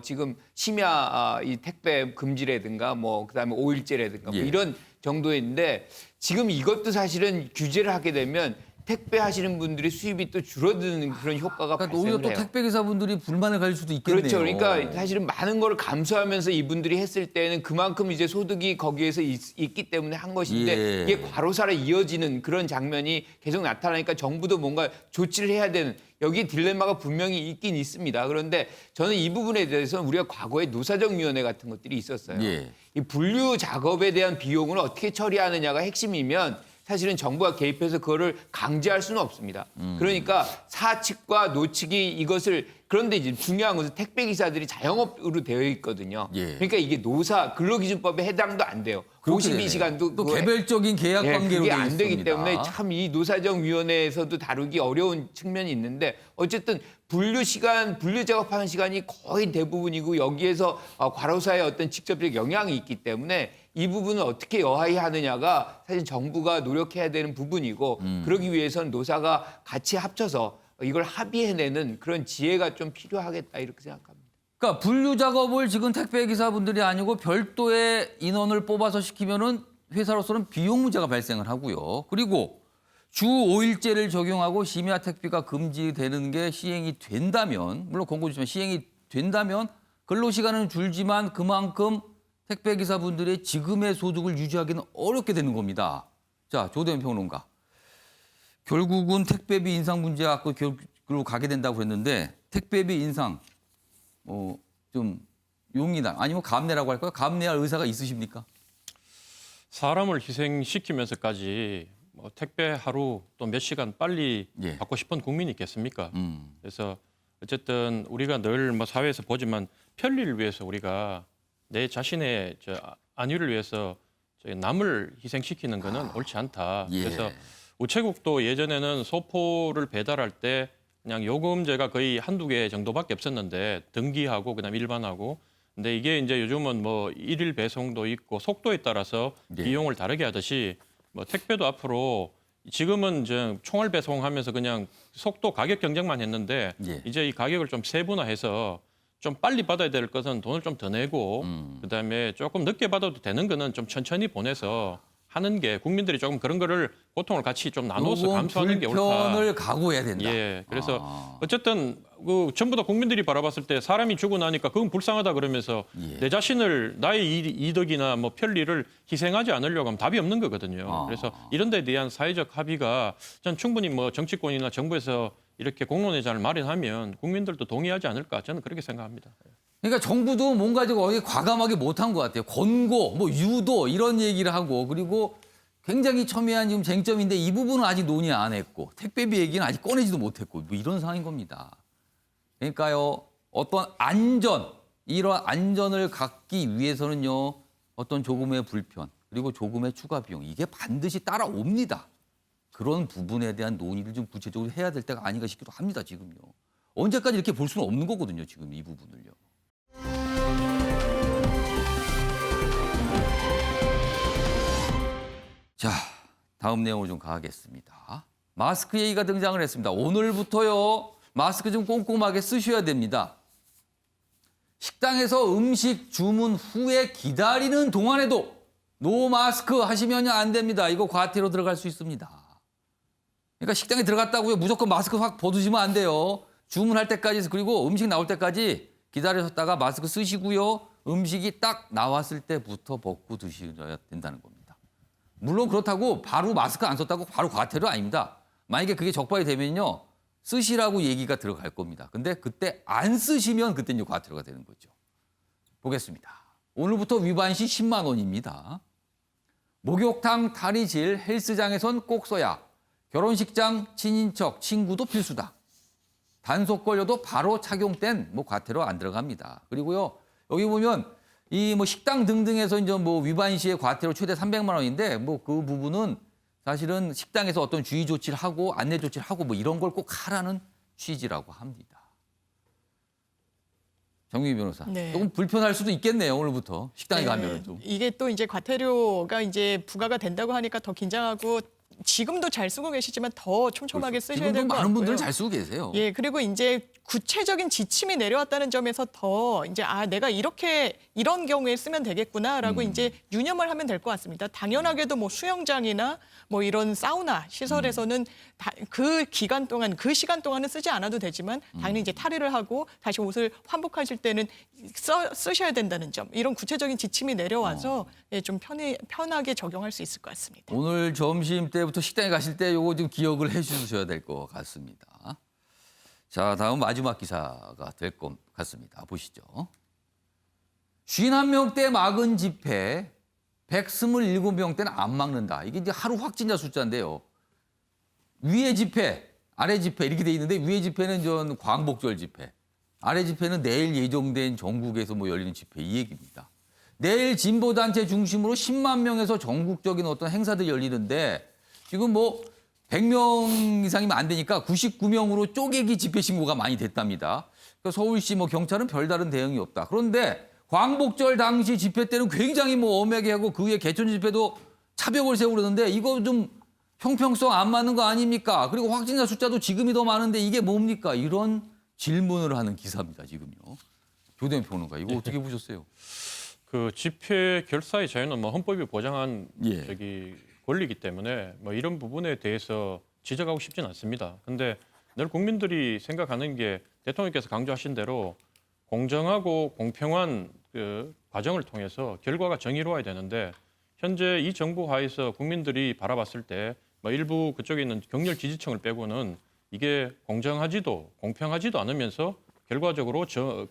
[SPEAKER 2] 지금 심야 이 택배 금지라든가 그다음에 5일제라든가
[SPEAKER 1] 예.
[SPEAKER 2] 이런 정도인데 지금 이것도 사실은 규제를 하게 되면 택배 하시는 분들이 수입이 또 줄어드는 그런 효과가
[SPEAKER 1] 그러니까
[SPEAKER 2] 발생을
[SPEAKER 1] 오히려 또
[SPEAKER 2] 해요.
[SPEAKER 1] 택배 기사분들이 불만을 가질 수도 있겠네요.
[SPEAKER 2] 그렇죠. 그러니까 사실은 많은 걸 감수하면서 이분들이 했을 때는 그만큼 이제 소득이 거기에서 있기 때문에 한 것인데
[SPEAKER 1] 예.
[SPEAKER 2] 이게 과로사로 이어지는 그런 장면이 계속 나타나니까 정부도 뭔가 조치를 해야 되는 여기 딜레마가 분명히 있긴 있습니다. 그런데 저는 이 부분에 대해서는 우리가 과거에 노사정위원회 같은 것들이 있었어요.
[SPEAKER 1] 예.
[SPEAKER 2] 이 분류 작업에 대한 비용을 어떻게 처리하느냐가 핵심이면 사실은 정부가 개입해서 그거를 강제할 수는 없습니다. 그러니까 사측과 노측이 이것을 그런데 이제 중요한 것은 택배 기사들이 자영업으로 되어 있거든요.
[SPEAKER 1] 예.
[SPEAKER 2] 그러니까 이게 근로기준법에 해당도 안 돼요.
[SPEAKER 1] 그렇게
[SPEAKER 2] 52시간도
[SPEAKER 1] 또 개별적인 계약 관계로
[SPEAKER 2] 그게
[SPEAKER 1] 돼
[SPEAKER 2] 안 되기
[SPEAKER 1] 있습니다.
[SPEAKER 2] 때문에 참 이 노사정위원회에서도 다루기 어려운 측면이 있는데 어쨌든 분류 작업하는 시간이 거의 대부분이고 여기에서 과로사의 어떤 직접적 영향이 있기 때문에 이 부분을 어떻게 여하이 하느냐가 사실 정부가 노력해야 되는 부분이고 그러기 위해서는 노사가 같이 합쳐서 이걸 합의해내는 그런 지혜가 좀 필요하겠다 이렇게 생각합니다.
[SPEAKER 1] 그러니까 분류 작업을 지금 택배 기사분들이 아니고 별도의 인원을 뽑아서 시키면은 회사로서는 비용 문제가 발생을 하고요. 그리고 주 5일제를 적용하고 심야 택배가 금지되는 게 시행이 된다면, 물론 권고주지만 시행이 된다면 근로시간은 줄지만 그만큼 택배 기사분들의 지금의 소득을 유지하기는 어렵게 되는 겁니다. 자, 조대현 평론가. 결국은 택배비 인상 문제가 결국으로 가게 된다고 했는데 택배비 인상 좀 용이다 아니면 감내라고 할까요? 감내할 의사가 있으십니까?
[SPEAKER 4] 사람을 희생시키면서까지 뭐 택배 하루 또 몇 시간 빨리 받고 싶은 국민이 있겠습니까? 그래서 어쨌든 우리가 늘 뭐 사회에서 보지만 편리를 위해서 우리가 내 자신의 안위를 위해서 남을 희생시키는 것은 옳지 않다. 그래서 우체국도 예전에는 소포를 배달할 때 그냥 요금제가 거의 한두 개 정도밖에 없었는데 등기하고 그다음 일반하고 근데 이게 이제 요즘은 뭐 일일 배송도 있고 속도에 따라서 비용을 다르게 하듯이 뭐 택배도 앞으로 지금은 이제 총알 배송하면서 그냥 속도 가격 경쟁만 했는데 이제 이 가격을 좀 세분화해서 좀 빨리 받아야 될 것은 돈을 좀 더 내고 그다음에 조금 늦게 받아도 되는 거는 좀 천천히 보내서 하는 게 국민들이 조금 그런 거를 고통을 같이 좀 나눠서 감수하는 게 옳다.
[SPEAKER 1] 불편을 각오해야 된다.
[SPEAKER 4] 예, 그래서 어쨌든 그 전부 다 국민들이 바라봤을 때 사람이 죽고 나니까 그건 불쌍하다 그러면서 내 자신을 나의 이득이나 뭐 편리를 희생하지 않으려고 하면 답이 없는 거거든요. 그래서 이런 데 대한 사회적 합의가 전 충분히 뭐 정치권이나 정부에서 이렇게 공론의 장을 마련하면 국민들도 동의하지 않을까 저는 그렇게 생각합니다.
[SPEAKER 1] 그러니까 정부도 뭔가 좀 어디 과감하게 못한 것 같아요. 권고, 뭐 유도 이런 얘기를 하고 그리고 굉장히 첨예한 지금 쟁점인데 이 부분은 아직 논의 안 했고 택배비 얘기는 아직 꺼내지도 못했고 뭐 이런 상황인 겁니다. 그러니까요 어떤 이러한 안전을 갖기 위해서는요 어떤 조금의 불편 그리고 조금의 추가 비용 이게 반드시 따라옵니다. 그런 부분에 대한 논의를 좀 구체적으로 해야 될 때가 아닌가 싶기도 합니다. 지금요. 언제까지 이렇게 볼 수는 없는 거거든요. 지금 이 부분을요. 자, 다음 내용으로 좀 가겠습니다. 마스크 얘기가 등장을 했습니다. 오늘부터요, 마스크 좀 꼼꼼하게 쓰셔야 됩니다. 식당에서 음식 주문 후에 기다리는 동안에도 노 마스크 하시면 안 됩니다. 이거 과태료 들어갈 수 있습니다. 그러니까 식당에 들어갔다고요. 무조건 마스크 확 벗으시면 안 돼요. 주문할 때까지 그리고 음식 나올 때까지 기다리셨다가 마스크 쓰시고요. 음식이 딱 나왔을 때부터 벗고 드셔야 된다는 겁니다. 물론 그렇다고 바로 마스크 안 썼다고 바로 과태료 아닙니다. 만약에 그게 적발이 되면요. 쓰시라고 얘기가 들어갈 겁니다. 근데 그때 안 쓰시면 그때는 과태료가 되는 거죠. 보겠습니다. 오늘부터 위반 시 10만 원입니다. 목욕탕 탈의실 헬스장에선 꼭 써야 결혼식장 친인척 친구도 필수다. 단속 걸려도 바로 착용된 과태료 안 들어갑니다. 그리고요. 여기 보면 이 식당 등등에서 이제 위반 시에 과태료 최대 300만 원인데 그 부분은 사실은 식당에서 어떤 주의 조치를 하고 안내 조치를 하고 이런 걸 꼭 하라는 취지라고 합니다. 정민희 변호사.
[SPEAKER 7] 네.
[SPEAKER 1] 조금 불편할 수도 있겠네요. 오늘부터 식당에 가면은 좀.
[SPEAKER 7] 이게 또 이제 과태료가 이제 부과가 된다고 하니까 더 긴장하고 지금도 잘 쓰고 계시지만 더 촘촘하게 쓰셔야 될 것 같고요.
[SPEAKER 1] 많은 분들은 잘 쓰고 계세요.
[SPEAKER 7] 예, 그리고 이제 구체적인 지침이 내려왔다는 점에서 더 이제 내가 이런 경우에 쓰면 되겠구나라고 이제 유념을 하면 될 것 같습니다. 당연하게도 수영장이나 이런 사우나 시설에서는 그 기간 동안 그 시간 동안은 쓰지 않아도 되지만 당연히 이제 탈의를 하고 다시 옷을 환복하실 때는 쓰셔야 된다는 점 이런 구체적인 지침이 내려와서 좀 편하게 적용할 수 있을 것 같습니다.
[SPEAKER 1] 오늘 점심 때부터 식당에 가실 때 요거 좀 기억을 해주셔야 될 것 같습니다. 자, 다음 마지막 기사가 될 것 같습니다. 보시죠. 51명대 막은 집회, 127명대는 안 막는다. 이게 이제 하루 확진자 숫자인데요. 위에 집회, 아래 집회 이렇게 돼 있는데 위에 집회는 전 광복절 집회, 아래 집회는 내일 예정된 전국에서 열리는 집회 이 얘기입니다. 내일 진보단체 중심으로 10만 명에서 전국적인 어떤 행사들이 열리는데 지금 뭐 100명 이상이면 안 되니까 99명으로 쪼개기 집회 신고가 많이 됐답니다. 그러니까 서울시 뭐 경찰은 별다른 대응이 없다. 그런데 광복절 당시 집회 때는 굉장히 뭐 엄하게 하고 그 위에 개천 집회도 차벽을 세우고 그러는데 이거 좀 형평성 안 맞는 거 아닙니까? 그리고 확진자 숫자도 지금이 더 많은데 이게 뭡니까? 이런 질문을 하는 기사입니다, 지금요. 조대현 평론가, 이거 어떻게 보셨어요?
[SPEAKER 4] 그 집회 결사의 자유는 뭐 헌법이 보장한
[SPEAKER 1] 예.
[SPEAKER 4] 권리이기 때문에 뭐 이런 부분에 대해서 지적하고 싶진 않습니다. 근데 늘 국민들이 생각하는 게 대통령께서 강조하신 대로 공정하고 공평한 그 과정을 통해서 결과가 정의로워야 되는데 현재 이 정부 하에서 국민들이 바라봤을 때 뭐 일부 그쪽에 있는 격렬 지지층을 빼고는 이게 공정하지도 공평하지도 않으면서 결과적으로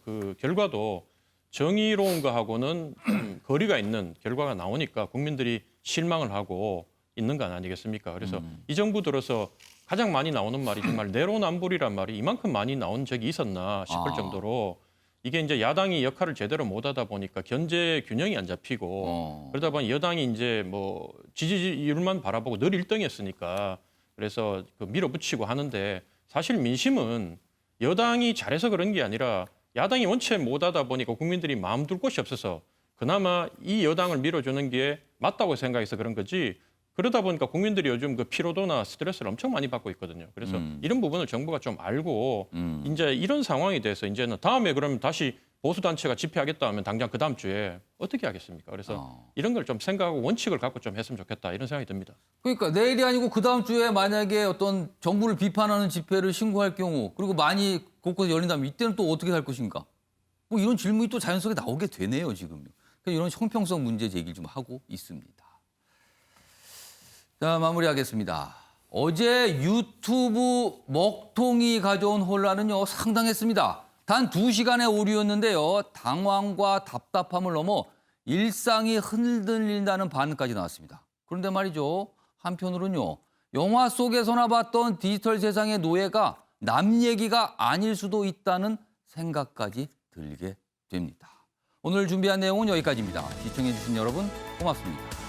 [SPEAKER 4] 그 결과도 정의로운 거하고는 좀 거리가 있는 결과가 나오니까 국민들이 실망을 하고 있는 건 아니겠습니까? 그래서 이 정부 들어서 가장 많이 나오는 말이 정말 내로남불이란 말이 이만큼 많이 나온 적이 있었나 싶을 정도로 이게 이제 야당이 역할을 제대로 못하다 보니까 견제 균형이 안 잡히고 그러다 보니 여당이 이제 뭐 지지율만 바라보고 늘 1등이었으니까 그래서 그 밀어붙이고 하는데 사실 민심은 여당이 잘해서 그런 게 아니라 야당이 원체 못하다 보니까 국민들이 마음 둘 곳이 없어서 그나마 이 여당을 밀어주는 게 맞다고 생각해서 그런 거지 그러다 보니까 국민들이 요즘 그 피로도나 스트레스를 엄청 많이 받고 있거든요. 그래서 이런 부분을 정부가 좀 알고 이제 이런 상황에 대해서 이제는 다음에 그러면 다시 보수단체가 집회하겠다 하면 당장 그 다음 주에 어떻게 하겠습니까? 그래서 이런 걸 좀 생각하고 원칙을 갖고 좀 했으면 좋겠다 이런 생각이 듭니다.
[SPEAKER 1] 그러니까 내일이 아니고 그 다음 주에 만약에 어떤 정부를 비판하는 집회를 신고할 경우 그리고 많이 곳곳에 열린다면 이때는 또 어떻게 할 것인가? 뭐 이런 질문이 또 자연스럽게 나오게 되네요, 지금요. 그러니까 이런 형평성 문제 제기를 좀 하고 있습니다. 자, 마무리하겠습니다. 어제 유튜브 먹통이 가져온 혼란은요, 상당했습니다. 단 2시간의 오류였는데요. 당황과 답답함을 넘어 일상이 흔들린다는 반응까지 나왔습니다. 그런데 말이죠. 한편으로는요. 영화 속에서나 봤던 디지털 세상의 노예가 남 얘기가 아닐 수도 있다는 생각까지 들게 됩니다. 오늘 준비한 내용은 여기까지입니다. 시청해주신 여러분 고맙습니다.